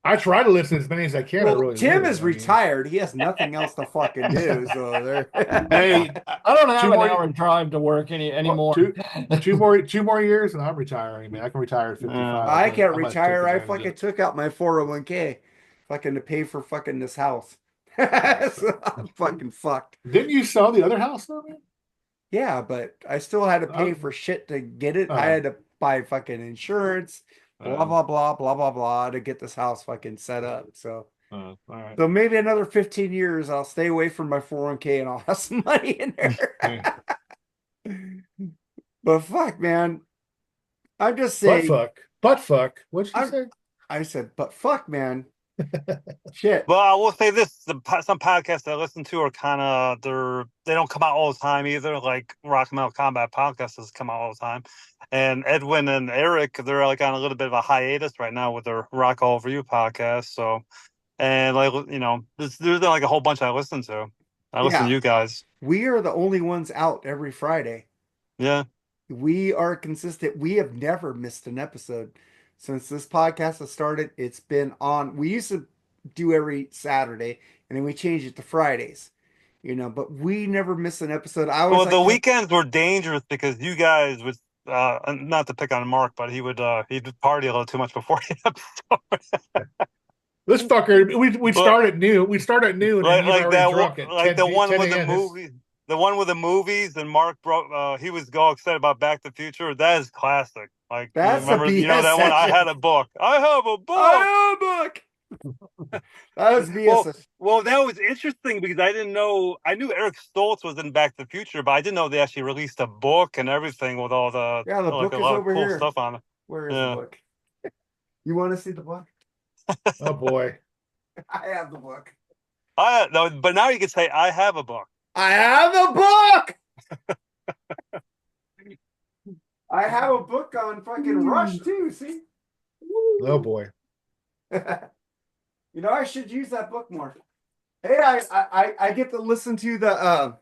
Speaker 2: I try to listen as many as I can. I
Speaker 1: well,
Speaker 2: really
Speaker 1: Tim
Speaker 2: do.
Speaker 1: is retired. He has nothing else to fucking do. So there.
Speaker 2: Hey,
Speaker 3: I don't have
Speaker 2: two
Speaker 3: an
Speaker 2: more,
Speaker 3: hour drive to work anymore.
Speaker 2: two more years, and I'm retiring, man. I can retire at 55.
Speaker 1: I can't
Speaker 2: I might take
Speaker 1: retire. I
Speaker 2: advantage of
Speaker 1: fucking
Speaker 2: it.
Speaker 1: took out my 401k fucking to pay for fucking this house. So I'm fucking fucked.
Speaker 2: Didn't you sell the other house though, man?
Speaker 1: Yeah, but I still had to pay
Speaker 2: Oh,
Speaker 1: for shit to get it. I
Speaker 2: oh,
Speaker 1: had to buy fucking insurance, blah
Speaker 2: oh,
Speaker 1: blah blah blah blah blah to get this house fucking set up. So
Speaker 2: all right.
Speaker 1: so maybe another 15 years I'll stay away from my 401k and I'll have some money in
Speaker 2: Hey,
Speaker 1: there. But fuck, man. I'm just
Speaker 2: butt
Speaker 1: saying.
Speaker 2: fuck, butt fuck. What'd you
Speaker 1: I'm
Speaker 2: say?
Speaker 1: I said, but fuck, man. Shit.
Speaker 4: Well, I will say this: some podcasts I listen to are kind of they don't come out all the time either. Like Rock Metal Combat podcast does come out all the time, and Edwin and Eric they're like on a little bit of a hiatus right now with their Rock All Over You podcast. So, and like there's like a whole bunch I listen to. I listen to
Speaker 1: Yeah.
Speaker 4: you guys.
Speaker 1: We are the only ones out every Friday.
Speaker 4: Yeah.
Speaker 1: We are consistent. We have never missed an episode. Since this podcast has started, it's been on. We used to do every Saturday and then we changed it to Fridays, but we never miss an episode. I always
Speaker 4: Well,
Speaker 1: like
Speaker 4: the
Speaker 1: to,
Speaker 4: weekends were dangerous because you guys would not to pick on Mark, but he'd party a little too much before the episode.
Speaker 2: This fucker. We
Speaker 4: But
Speaker 2: start at noon. We start at noon, and he's
Speaker 4: like
Speaker 2: already
Speaker 4: that
Speaker 2: drunk at
Speaker 4: like
Speaker 2: 10
Speaker 4: the one
Speaker 2: 10
Speaker 4: with the
Speaker 2: a.m.
Speaker 4: movie, the one with the movies, and Mark he was all excited about Back to the Future. That is classic. Like you
Speaker 1: that's a
Speaker 4: remember,
Speaker 1: BS
Speaker 4: that one. I
Speaker 1: session.
Speaker 4: had a book. I have a book.
Speaker 1: Oh, book. That was BS session.
Speaker 4: Well, that was interesting because I didn't know. I knew Eric Stoltz was in Back to the Future, but I didn't know they actually released a book and everything with all the
Speaker 1: Yeah, the
Speaker 4: like
Speaker 1: book
Speaker 4: a
Speaker 1: is
Speaker 4: lot of
Speaker 1: over
Speaker 4: cool
Speaker 1: here.
Speaker 4: stuff on it.
Speaker 1: Where is the
Speaker 4: Yeah.
Speaker 1: book? You want to see the book?
Speaker 2: Oh boy.
Speaker 1: I have the book.
Speaker 4: No, but now you can say I have a book.
Speaker 1: I have the book. I have a book on fucking Rush too. See?
Speaker 2: Oh boy.
Speaker 1: I should use that book more. Hey, I get to listen to the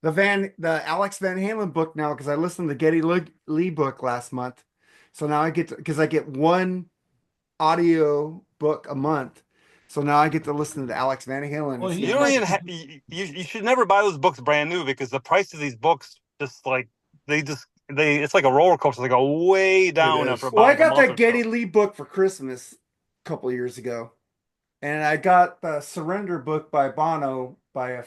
Speaker 1: Alex Van Halen book now because I listened to the Geddy Lee book last month. So now I get to, because I get one audio book a month. So now I get to listen to the Alex Van Halen.
Speaker 3: Well,
Speaker 1: and see
Speaker 4: You
Speaker 3: he's
Speaker 1: how
Speaker 4: don't
Speaker 3: got
Speaker 4: even you should never buy those books brand new because the price of these books just like it's like a roller coaster. They go way down
Speaker 2: is.
Speaker 4: after
Speaker 1: Well, I
Speaker 4: about a
Speaker 1: got
Speaker 4: month
Speaker 1: that
Speaker 4: or
Speaker 1: Geddy
Speaker 4: so.
Speaker 1: Lee book for Christmas a couple of years ago, and I got the Surrender book by Bono by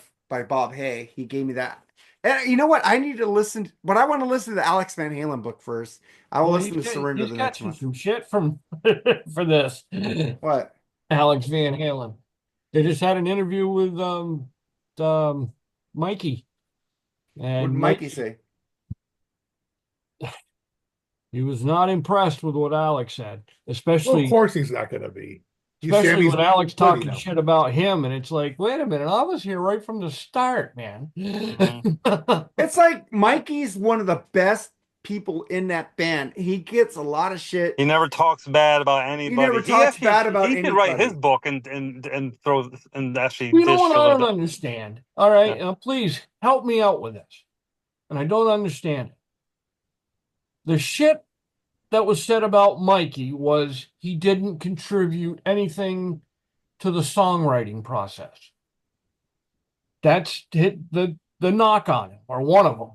Speaker 1: Bob Hay. He gave me that. And you know what? I need to listen, but I want to listen to the Alex Van Halen book first. I will
Speaker 3: well,
Speaker 1: listen to Surrender
Speaker 3: he's
Speaker 1: the
Speaker 3: got
Speaker 1: next
Speaker 3: you
Speaker 1: month.
Speaker 3: some shit from for this.
Speaker 1: What?
Speaker 3: Alex Van Halen. They just had an interview with Mikey,
Speaker 1: What
Speaker 3: and
Speaker 1: did Mikey say?
Speaker 3: he was not impressed with what Alex said,
Speaker 2: Well, of
Speaker 3: especially
Speaker 2: course he's not going to be.
Speaker 3: especially when Alex talking
Speaker 2: him.
Speaker 3: shit about him, and it's like, wait a minute, I was here right from the start, man.
Speaker 4: Mhm.
Speaker 1: It's like Mikey's one of the best people in that band. He gets a lot of shit.
Speaker 4: He never talks bad about
Speaker 1: He
Speaker 4: anybody.
Speaker 1: never talks bad about
Speaker 4: He could write his
Speaker 1: anybody.
Speaker 4: book and throw and actually
Speaker 3: You know
Speaker 4: dish
Speaker 3: what
Speaker 4: a
Speaker 3: I
Speaker 4: little
Speaker 3: don't
Speaker 4: bit.
Speaker 3: understand? All right,
Speaker 4: Yeah.
Speaker 3: please help me out with this. And I don't understand it. The shit that was said about Mikey was he didn't contribute anything to the songwriting process. That's the knock on him, or one of them.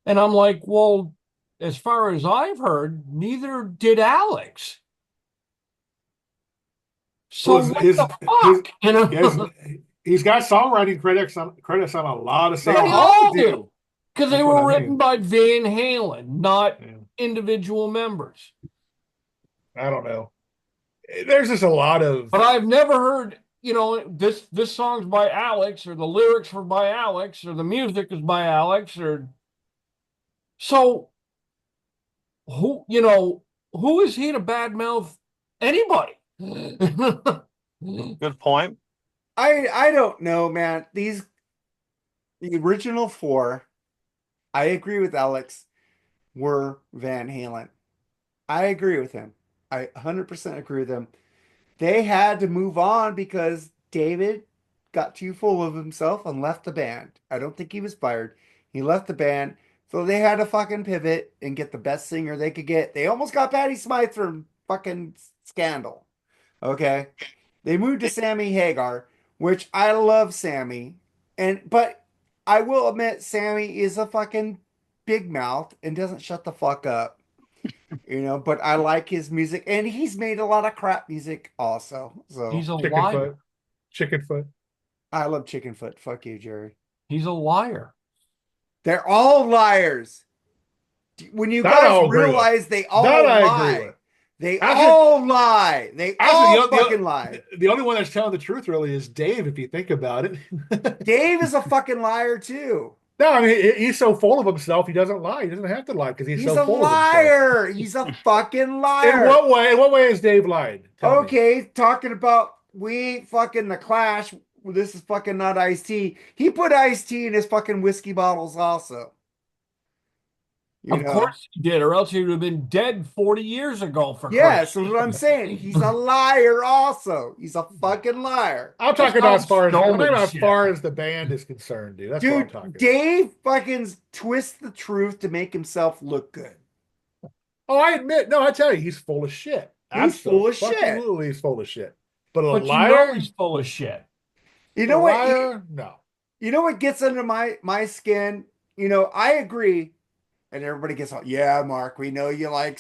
Speaker 3: And I'm like, well, as far as I've heard, neither did Alex. So
Speaker 2: Well,
Speaker 3: what the fuck? You know?
Speaker 2: he's got songwriting credits on a lot of
Speaker 1: They
Speaker 3: They
Speaker 2: songs.
Speaker 1: all
Speaker 3: all
Speaker 1: do.
Speaker 3: do. Because they
Speaker 2: That's what
Speaker 3: were
Speaker 2: I
Speaker 3: written
Speaker 2: mean.
Speaker 3: by Van Halen, not
Speaker 2: Yeah.
Speaker 3: individual members.
Speaker 2: I don't know. There's just a lot of.
Speaker 3: But I've never heard, this song's by Alex, or the lyrics were by Alex, or the music is by Alex, or so who is he to badmouth anybody?
Speaker 4: Good point.
Speaker 1: I don't know, man. The original four, I agree with Alex, were Van Halen. I agree with him. I 100% agree with him. They had to move on because David got too full of himself and left the band. I don't think he was fired. He left the band. So they had to fucking pivot and get the best singer they could get. They almost got Patty Smythe from fucking Scandal. Okay. They moved to Sammy Hagar, which I love Sammy. But I will admit Sammy is a fucking big mouth and doesn't shut the fuck up. But I like his music and he's made a lot of crap music also. So
Speaker 3: He's a
Speaker 2: Chicken
Speaker 3: liar.
Speaker 2: foot. Chicken foot.
Speaker 1: I love Chickenfoot. Fuck you, Jerry.
Speaker 3: He's a liar.
Speaker 1: They're all liars. When you
Speaker 2: That I
Speaker 1: guys
Speaker 2: all agree with.
Speaker 1: realize they all
Speaker 2: That I agree
Speaker 1: lie.
Speaker 2: with.
Speaker 1: They
Speaker 2: Actually-
Speaker 1: all lie. They
Speaker 2: Actually,
Speaker 1: all fucking lie.
Speaker 2: The only one that's telling the truth really is Dave, if you think about it.
Speaker 1: Dave is a fucking liar too.
Speaker 2: No, I mean he's so full of himself he doesn't lie. He doesn't have to lie because he's
Speaker 1: He's
Speaker 2: so
Speaker 1: a
Speaker 2: full of himself.
Speaker 1: liar. He's a fucking liar.
Speaker 2: In what way? In what way is Dave lying? Tell me.
Speaker 1: Okay, talking about we ain't fucking the Clash. This is fucking not iced tea. He put iced tea in his fucking whiskey bottles also.
Speaker 3: Of course he did, or else he would have been dead 40 years ago for
Speaker 1: Yes,
Speaker 3: Christ's
Speaker 1: that's what I'm saying. He's a liar also. He's a fucking liar.
Speaker 2: I'm talking
Speaker 3: That's
Speaker 2: about as far as
Speaker 3: not
Speaker 2: I'm talking about as
Speaker 3: shit.
Speaker 2: far as the band is concerned, dude. That's what I'm
Speaker 1: Dude,
Speaker 2: talking about.
Speaker 1: Dave fucking twists the truth to make himself look good.
Speaker 2: Oh, I admit, no, I tell you, he's full of shit.
Speaker 1: He's full of shit.
Speaker 2: Absolutely, he's full of shit. But a
Speaker 3: But
Speaker 2: liar,
Speaker 3: he's full of shit.
Speaker 1: You
Speaker 2: a
Speaker 1: know what?
Speaker 2: liar, no.
Speaker 1: You know what gets under my skin? I agree. And everybody gets all, yeah, Mark, we know you like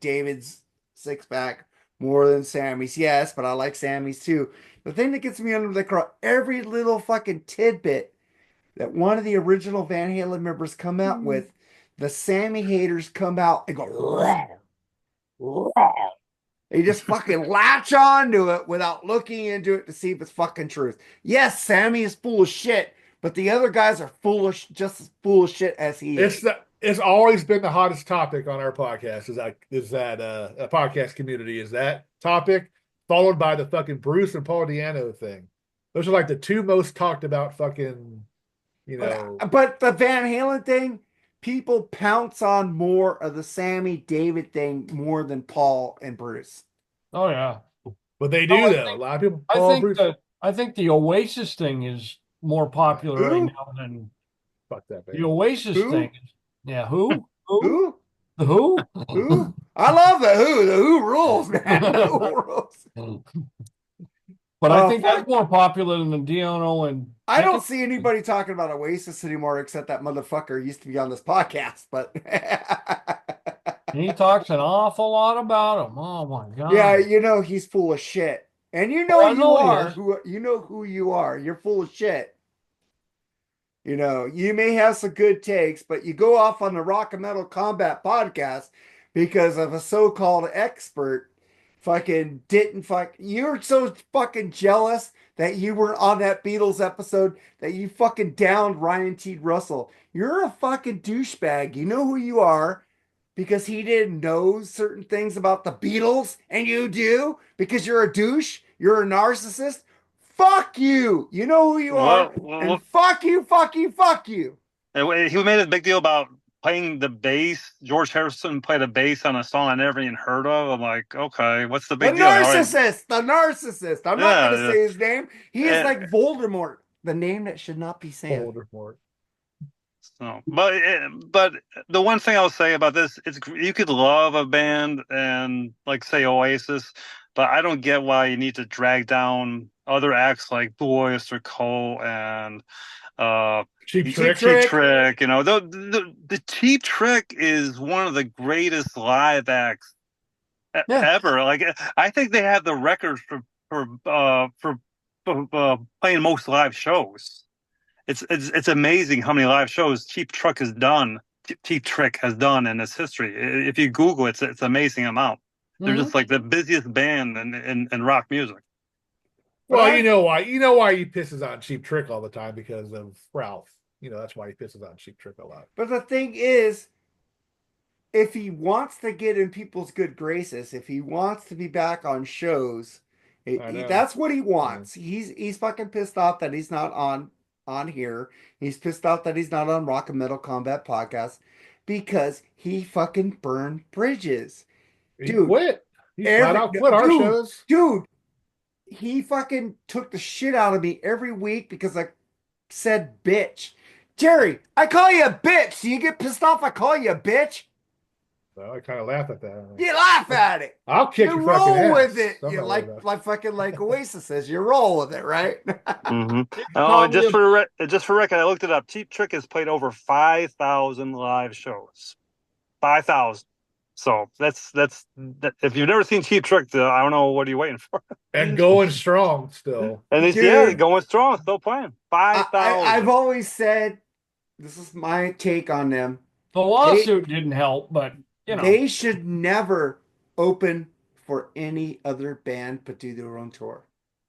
Speaker 1: David's six pack more than Sammy's. Yes, but I like Sammy's too. The thing that gets me under the craw, every little fucking tidbit that one of the original Van Halen members come out with, the Sammy haters come out and go, "Rah, rah." They just fucking latch on to it without looking into it to see if it's fucking truth. Yes, Sammy is full of shit, but the other guys are just as full of shit as he is.
Speaker 2: It's always been the hottest topic on our podcast. Is that a podcast community? Is that topic followed by the fucking Bruce and Paul Diano thing? Those are like the two most talked about fucking.
Speaker 1: But the Van Halen thing, people pounce on more of the Sammy David thing more than Paul and Bruce.
Speaker 3: Oh yeah.
Speaker 2: But they do
Speaker 3: No,
Speaker 2: though. A lot of people.
Speaker 3: I think the Oasis thing is more popular right now than
Speaker 2: Fuck that.
Speaker 3: the Oasis
Speaker 1: Who?
Speaker 3: thing. Yeah, who?
Speaker 1: Who?
Speaker 3: The who?
Speaker 1: Who? I love the Who. The Who rules, man. The Who rules.
Speaker 3: But I think that's more popular than the Diano and
Speaker 1: I don't see anybody talking about Oasis anymore except that motherfucker used to be on this podcast, but
Speaker 3: he talks an awful lot about him. Oh my god.
Speaker 1: yeah, he's full of shit. And you know
Speaker 3: I know he
Speaker 1: are
Speaker 3: is.
Speaker 1: who you are. You're full of shit. You may have some good takes, but you go off on the Rock and Metal Combat podcast because of a so-called expert fucking you're so fucking jealous that you were on that Beatles episode that you fucking downed Ryan T. Russell. You're a fucking douchebag. You know who you are because he didn't know certain things about the Beatles and you do because you're a douche. You're a narcissist. Fuck you. You know who you are. And fuck you, fuck you, fuck you.
Speaker 4: And he made a big deal about playing the bass. George Harrison played a bass on a song I never even heard of. I'm like, okay, what's the
Speaker 1: The
Speaker 4: big deal?
Speaker 1: narcissist, the narcissist. I'm not going to
Speaker 4: Yeah,
Speaker 1: say his name. He is
Speaker 4: yeah.
Speaker 1: like Voldemort, the name that should not be said.
Speaker 2: Voldemort.
Speaker 4: So, but the one thing I'll say about this is you could love a band and like say Oasis, but I don't get why you need to drag down other acts like Blue Oyster Cult and
Speaker 2: Cheap
Speaker 1: Trick.
Speaker 4: Cheap Trick. You know, the Cheap Trick is one of the greatest live acts ever. Like I think they have the record for playing most live shows. It's amazing how many live shows Cheap Trick has done. Cheap Trick has done in its history. If you Google it, it's an amazing amount. They're just like the busiest band in rock music.
Speaker 2: Well, you know why? You know why he pisses on Cheap Trick all the time, because of Ralph. You know, that's why he pisses on Cheap Trick a lot.
Speaker 1: But the thing is, if he wants to get in people's good graces, if he wants to be back on shows, that's what he wants. He's fucking pissed off that he's not on here. He's pissed off that he's not on Rock and Metal Combat Podcast because he fucking burned bridges.
Speaker 2: He quit. He flat out quit our shows.
Speaker 1: Dude, he fucking took the shit out of me every week because I said bitch. Jerry, I call you a bitch. Do you get pissed off I call you a bitch?
Speaker 2: Well, I kind of laugh at that.
Speaker 1: You laugh at it.
Speaker 2: I'll kick
Speaker 1: you
Speaker 2: your fucking ass.
Speaker 1: roll with it.
Speaker 2: You
Speaker 1: like Oasis says, you roll with it, right?
Speaker 4: Oh, just for record, I looked it up. Cheap Trick has played over 5,000 live shows. 5,000. So that's if you've never seen Cheap Trick, I don't know what are you waiting for.
Speaker 2: And going strong still.
Speaker 4: And they're going strong, still playing. 5,000.
Speaker 1: I've always said, this is my take on them.
Speaker 3: The lawsuit didn't help, but you know,
Speaker 1: they should never open for any other band but do their own tour.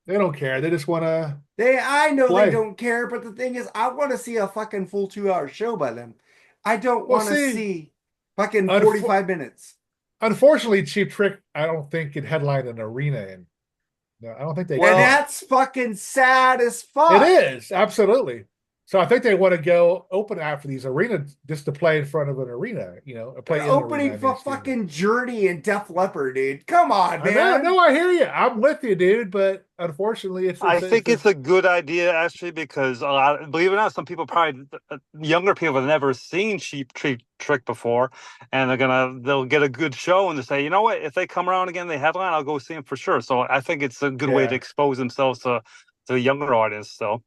Speaker 2: They don't care. They just want to.
Speaker 1: I know they don't care, but the thing is, I want to see a fucking full 2-hour show by them. I don't want to see fucking 45 minutes.
Speaker 2: Unfortunately, Cheap Trick, I don't think it headlined an arena, and I don't think they.
Speaker 1: And that's fucking sad as fuck.
Speaker 2: It is, absolutely. So I think they want to go open after these arenas just to play in front of an arena, you know, play
Speaker 1: opening for fucking Journey and Def Leppard, dude. Come on, man.
Speaker 2: No, I hear you. I'm with you, dude. But unfortunately,
Speaker 4: I think it's a good idea actually, because believe it or not, some people probably younger people have never seen Cheap Trick before, and they'll get a good show and they say, you know what, if they come around again, they headline, I'll go see them for sure. So I think it's a good way to expose themselves to a younger audience. So.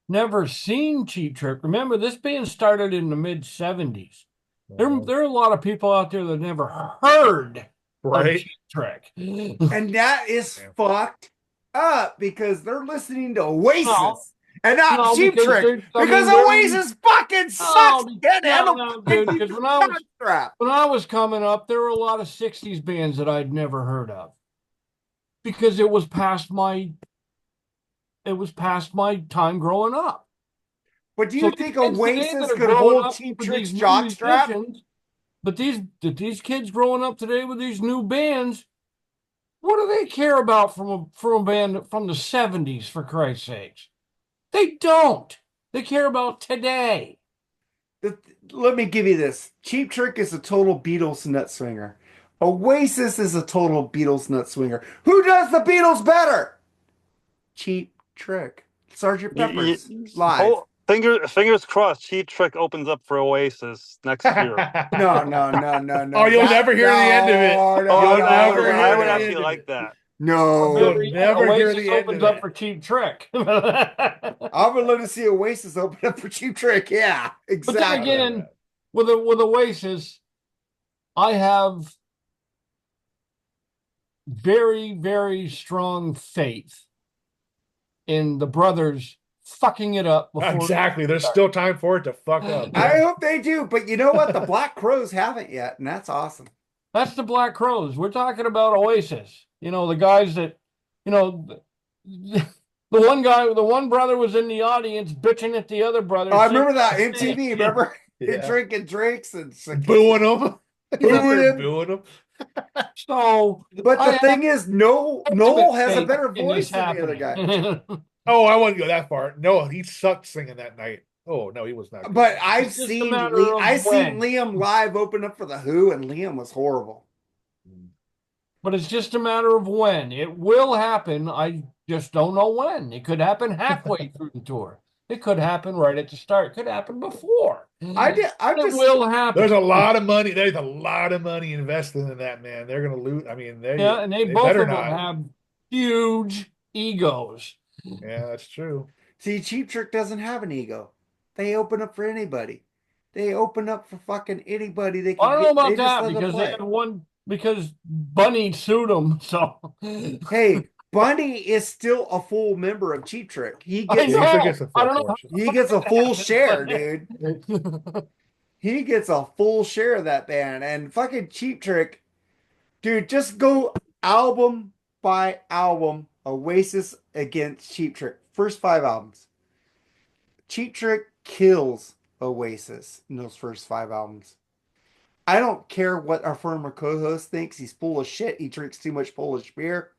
Speaker 3: Never seen Cheap Trick. Remember, this band started in the mid-'70s. There are a lot of people out there that never heard of Cheap Trick.
Speaker 1: And that is fucked up because they're listening to Oasis and not Cheap Trick. Because Oasis fucking sucks.
Speaker 3: Dude, because when I was coming up, there were a lot of 60s bands that I'd never heard of. Because it was past my time growing up.
Speaker 1: But do you think Oasis could hold Cheap Trick's jockstrap?
Speaker 3: But these kids growing up today with these new bands, what do they care about from a band from the 70s, for Christ's sakes? They don't. They care about today.
Speaker 1: Let me give you this. Cheap Trick is a total Beatles nut swinger. Oasis is a total Beatles nut swinger. Who does the Beatles better? Cheap Trick. Sgt. Pepper's live.
Speaker 4: Fingers crossed. Cheap Trick opens up for Oasis next year.
Speaker 1: No.
Speaker 2: Oh, you'll never hear the end of it.
Speaker 4: I would actually like that.
Speaker 1: No,
Speaker 2: you'll never hear the end
Speaker 3: opens
Speaker 2: of
Speaker 3: up
Speaker 2: it.
Speaker 3: for Cheap Trick.
Speaker 1: I would love to see Oasis open up for Cheap Trick. Yeah, exactly.
Speaker 3: But then again, with Oasis, I have very, very strong faith in the brothers fucking it up before.
Speaker 2: Exactly. There's still time for it to fuck up.
Speaker 1: I hope they do, but you know what? The Black Crowes haven't yet, and that's awesome.
Speaker 3: That's the Black Crowes. We're talking about Oasis. You know, the guys that, you know, the one brother was in the audience bitching at the other brother.
Speaker 1: Oh, I remember that MTV. Remember? Drinking drinks and
Speaker 2: booing them. Booing them.
Speaker 3: So,
Speaker 1: but the thing is, Noel has a better voice than the other guy.
Speaker 2: Oh, I wouldn't go that far. No, he sucked singing that night. Oh no, he was not good.
Speaker 1: But
Speaker 3: It's just a matter of
Speaker 1: I seen
Speaker 3: when.
Speaker 1: Liam live open up for the Who, and Liam was horrible.
Speaker 3: But it's just a matter of when. It will happen. I just don't know when. It could happen halfway through the tour. It could happen right at the start. It could happen before.
Speaker 1: I'm
Speaker 3: It
Speaker 1: just
Speaker 3: will happen.
Speaker 2: There's a lot of money. There's a lot of money invested in that, man. They're gonna lose. I mean,
Speaker 3: Yeah, and they both
Speaker 2: better
Speaker 3: of them
Speaker 2: not.
Speaker 3: have huge egos.
Speaker 2: Yeah, that's true.
Speaker 1: see Cheap Trick doesn't have an ego. They open up for anybody. They open up for fucking anybody they
Speaker 3: I
Speaker 1: can
Speaker 3: don't know
Speaker 1: get.
Speaker 3: about
Speaker 1: They just
Speaker 3: that
Speaker 1: let them
Speaker 3: because they
Speaker 1: play.
Speaker 3: had one because Bunny sued him. So
Speaker 1: Hey, Bunny is still a full member of Cheap Trick.
Speaker 3: I
Speaker 2: Yeah, he still
Speaker 3: know.
Speaker 2: gets a
Speaker 3: I
Speaker 2: full
Speaker 3: don't know
Speaker 2: portion.
Speaker 1: He gets a full share,
Speaker 3: but
Speaker 1: dude. He gets a full share of that band. And fucking Cheap Trick, dude, just go album by album. Oasis against Cheap Trick. First 5 albums. Cheap Trick kills Oasis in those first 5 albums. I don't care what our former co-host thinks. He's full of shit. He drinks too much Polish beer.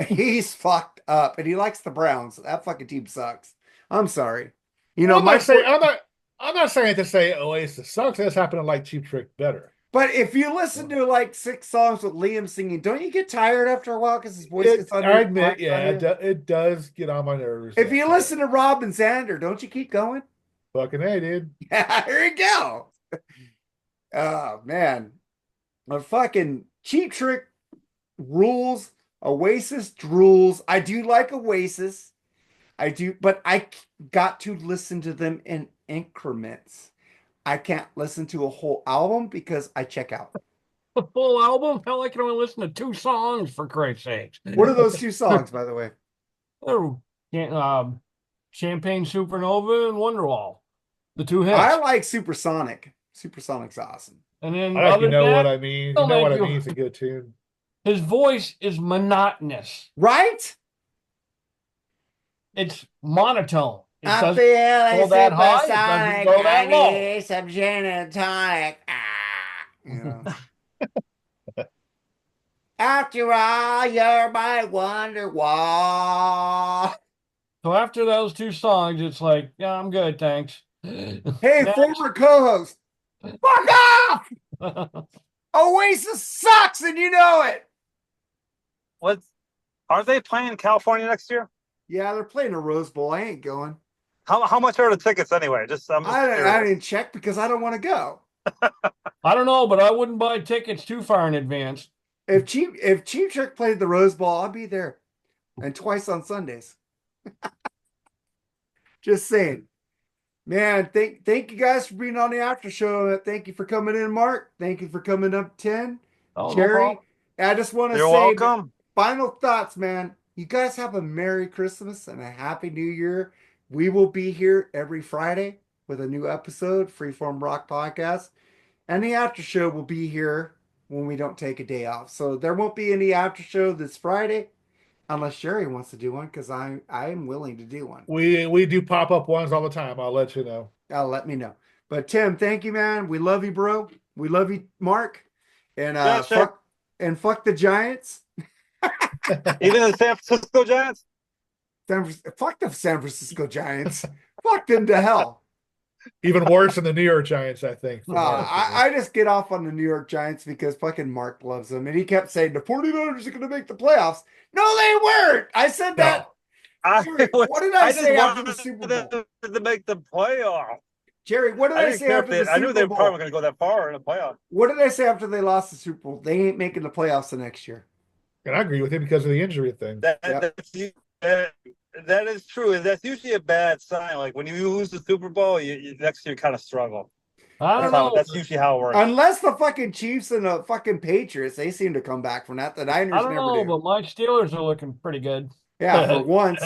Speaker 1: He's fucked up, and he likes the Browns. That fucking team sucks. I'm sorry. You know,
Speaker 2: Well,
Speaker 1: my
Speaker 2: I'm not saying to say Oasis sucks. I just happen to like Cheap Trick better.
Speaker 1: but if you listen to like 6 songs with Liam singing, don't you get tired after a while because his voice gets
Speaker 2: I admit,
Speaker 1: on you?
Speaker 2: it does get on my nerves.
Speaker 1: If you listen to Rob and Xander, don't you keep going?
Speaker 2: Fucking hey, dude.
Speaker 1: Yeah, here you go. Oh man, a fucking Cheap Trick rules. Oasis rules. I do like Oasis. I do, but I got to listen to them in increments. I can't listen to a whole album because I check out.
Speaker 3: the full album, hell, I can only listen to 2 songs for Christ's sakes.
Speaker 1: What are those 2 songs, by the way?
Speaker 3: Oh, Champagne Supernova and Wonderwall, the 2 hits.
Speaker 1: I like Supersonic. Supersonic's awesome.
Speaker 3: And then
Speaker 2: I like
Speaker 3: other
Speaker 2: you know
Speaker 3: than
Speaker 2: what
Speaker 3: that,
Speaker 2: I mean. You
Speaker 3: don't
Speaker 2: know what I
Speaker 3: make you-
Speaker 2: mean. It's a good tune.
Speaker 3: his voice is monotonous.
Speaker 1: Right?
Speaker 3: It's monotone. It
Speaker 1: I
Speaker 3: doesn't
Speaker 1: feel
Speaker 3: go that high, it doesn't
Speaker 1: supersonic.
Speaker 3: go that
Speaker 1: I
Speaker 3: low.
Speaker 1: need some gin and tonic. You know. After all, you're my Wonderwall.
Speaker 3: So after those 2 songs, it's like, yeah, I'm good, thanks.
Speaker 1: Hey,
Speaker 3: Next.
Speaker 1: former co-host, fuck off! Oasis sucks, and you know it.
Speaker 4: What? Are they playing California next year?
Speaker 1: Yeah, they're playing a Rose Bowl. I ain't going.
Speaker 4: How much are the tickets anyway? I'm just
Speaker 1: I
Speaker 4: curious.
Speaker 1: didn't check because I don't want to go.
Speaker 3: I don't know, but I wouldn't buy tickets too far in advance.
Speaker 1: If Cheap Trick played the Rose Bowl, I'll be there, and twice on Sundays. Just saying, man. Thank you guys for being on the after show. Thank you for coming in, Mark. Thank you for coming up, 10.
Speaker 3: Oh, no
Speaker 1: Jerry.
Speaker 3: problem.
Speaker 1: I just want to
Speaker 4: You're
Speaker 1: say,
Speaker 4: welcome.
Speaker 1: final thoughts, man. You guys have a Merry Christmas and a Happy New Year. We will be here every Friday with a new episode, Freeform Rock Podcast. And the after show will be here when we don't take a day off. So there won't be any after show this Friday unless Jerry wants to do one, because I'm willing to do one.
Speaker 2: We do pop up ones all the time. I'll let you know.
Speaker 1: Let me know. But Tim, thank you, man. We love you, bro. We love you, Mark. And
Speaker 4: Yeah, sure.
Speaker 1: fuck the Giants.
Speaker 4: Even the San Francisco Giants?
Speaker 1: Fuck the San Francisco Giants. Fuck them to hell.
Speaker 2: Even worse than the New York Giants, I think.
Speaker 1: I just get off on the New York Giants because fucking Mark loves them. And he kept saying the 49ers are going to make the playoffs. No, they weren't. I said that. Jerry, what did I say after the Super Bowl?
Speaker 4: To make the playoff.
Speaker 1: Jerry, what did I
Speaker 4: didn't
Speaker 1: say
Speaker 4: care
Speaker 1: after
Speaker 4: if
Speaker 1: the
Speaker 4: they, I knew
Speaker 1: Super
Speaker 4: they
Speaker 1: Bowl?
Speaker 4: probably weren't going to go that far in the playoff.
Speaker 1: What did I say after they lost the Super Bowl? They ain't making the playoffs the next year.
Speaker 2: And I agree with you because of the injury thing.
Speaker 4: That is true. And that's usually a bad sign. Like when you lose the Super Bowl, you next year kind of struggle.
Speaker 3: I don't know.
Speaker 4: That's usually how it works.
Speaker 1: Unless the fucking Chiefs and the fucking Patriots, they seem to come back from that. The Niners
Speaker 3: I don't
Speaker 1: never
Speaker 3: know,
Speaker 1: do.
Speaker 3: but my Steelers are looking pretty good.
Speaker 1: Yeah, for once.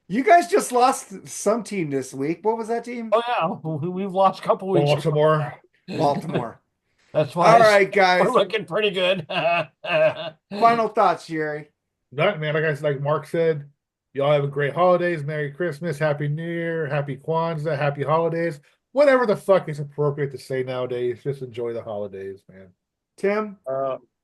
Speaker 1: You guys just lost some team this week. What was that team?
Speaker 3: Oh yeah, we've lost a couple weeks.
Speaker 2: Baltimore.
Speaker 1: Baltimore.
Speaker 3: That's why.
Speaker 1: All right, guys.
Speaker 3: We're looking pretty good.
Speaker 1: Final thoughts, Jerry.
Speaker 2: Nothing, man. Like Mark said, y'all have a great holidays. Merry Christmas, Happy New Year, Happy Kwanzaa, Happy Holidays. Whatever the fuck is appropriate to say nowadays. Just enjoy the holidays, man.
Speaker 1: Tim?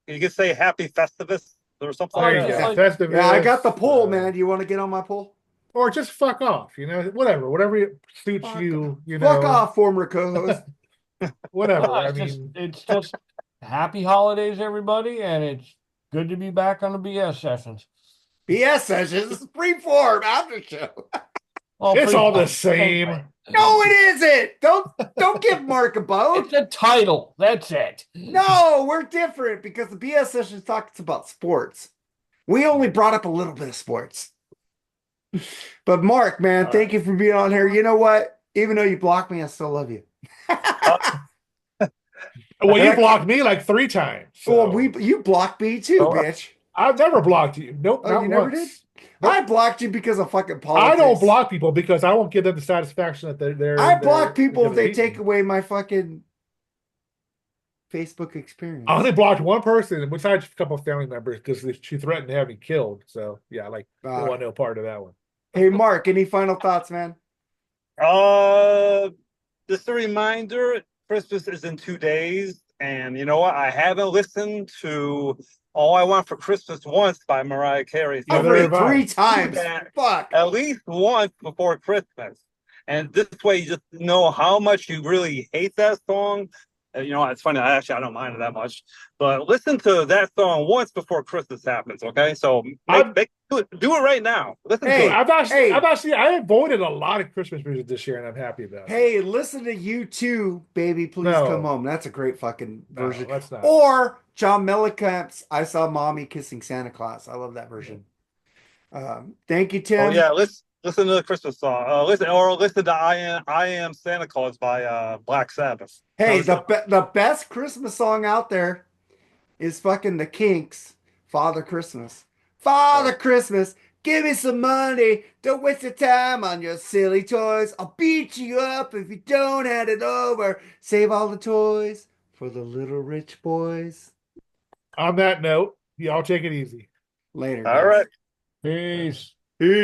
Speaker 4: You could say Happy Festivus or something
Speaker 2: There
Speaker 4: like
Speaker 2: you
Speaker 4: that.
Speaker 2: go. Festivus.
Speaker 1: Yeah, I got the poll, man. Do you want to get on my poll?
Speaker 2: or just fuck off. Whatever suits
Speaker 1: Fuck,
Speaker 2: you.
Speaker 1: fuck off, former co-host.
Speaker 2: Whatever.
Speaker 3: No,
Speaker 2: I
Speaker 3: it's
Speaker 2: mean,
Speaker 3: just happy holidays, everybody, and it's good to be back on the BS sessions.
Speaker 1: BS sessions. This is free-form after show.
Speaker 3: Well,
Speaker 2: it's all the
Speaker 3: same
Speaker 2: same.
Speaker 3: way.
Speaker 1: No, it isn't. Don't give Mark a bone.
Speaker 3: It's a title. That's it.
Speaker 1: No, we're different because the BS sessions talks about sports. We only brought up a little bit of sports. But Mark, man,
Speaker 2: All
Speaker 1: thank
Speaker 2: right.
Speaker 1: you for being on here. You know what? Even though you blocked me, I still love you.
Speaker 2: Well,
Speaker 1: And
Speaker 2: you
Speaker 1: I
Speaker 2: blocked me like 3 times.
Speaker 1: Well,
Speaker 2: So.
Speaker 1: you blocked me too,
Speaker 3: Oh,
Speaker 1: bitch.
Speaker 2: I've never blocked you. Nope,
Speaker 1: Oh,
Speaker 2: not
Speaker 1: you never did?
Speaker 2: once. Nope.
Speaker 1: I blocked you because of fucking
Speaker 2: I
Speaker 1: politics.
Speaker 2: don't block people because I won't give them the satisfaction that
Speaker 1: I block people
Speaker 2: gonna
Speaker 1: if they
Speaker 2: beat
Speaker 1: take
Speaker 2: me.
Speaker 1: away my fucking Facebook
Speaker 2: I
Speaker 1: experience.
Speaker 2: only blocked one person, besides a couple of family members, because she threatened to have me killed. So yeah, didn't want no part of that one.
Speaker 1: Hey, Mark, any final thoughts, man?
Speaker 4: Just a reminder, Christmas is in 2 days, and you know what? I haven't listened to "All I Want for Christmas" once by Mariah Carey. So
Speaker 1: I've
Speaker 2: Neither
Speaker 1: heard
Speaker 2: have
Speaker 1: it
Speaker 2: I.
Speaker 1: 3 times.
Speaker 4: that
Speaker 1: Fuck.
Speaker 4: at least once before Christmas, and this way you just know how much you really hate that song. You know, it's funny. I don't mind it that much, but listen to that song once before Christmas happens. Okay, so
Speaker 2: I've
Speaker 4: do it right now. Listen to
Speaker 1: Hey,
Speaker 4: it.
Speaker 2: I avoided a lot of Christmas music this year, and I'm happy about it.
Speaker 1: Hey, listen to you too, baby. Please come
Speaker 2: No.
Speaker 1: home. That's a great fucking version.
Speaker 2: No, that's not.
Speaker 1: Or John Mellencamp's "I Saw Mommy Kissing Santa Claus." I love that version. Thank you, Tim.
Speaker 4: Oh yeah, listen to the Christmas song. Listen to I Am Santa Claus by Black Sabbath.
Speaker 1: Hey,
Speaker 4: No,
Speaker 1: the best Christmas song out there is fucking the Kinks, "Father Christmas." Father Christmas, give me some money. Don't waste your time on your silly toys. I'll beat you up if you don't hand it over. Save all the toys for the little rich boys.
Speaker 2: On that note, y'all take it easy.
Speaker 1: Later,
Speaker 4: all
Speaker 1: guys.
Speaker 4: right.
Speaker 3: Peace.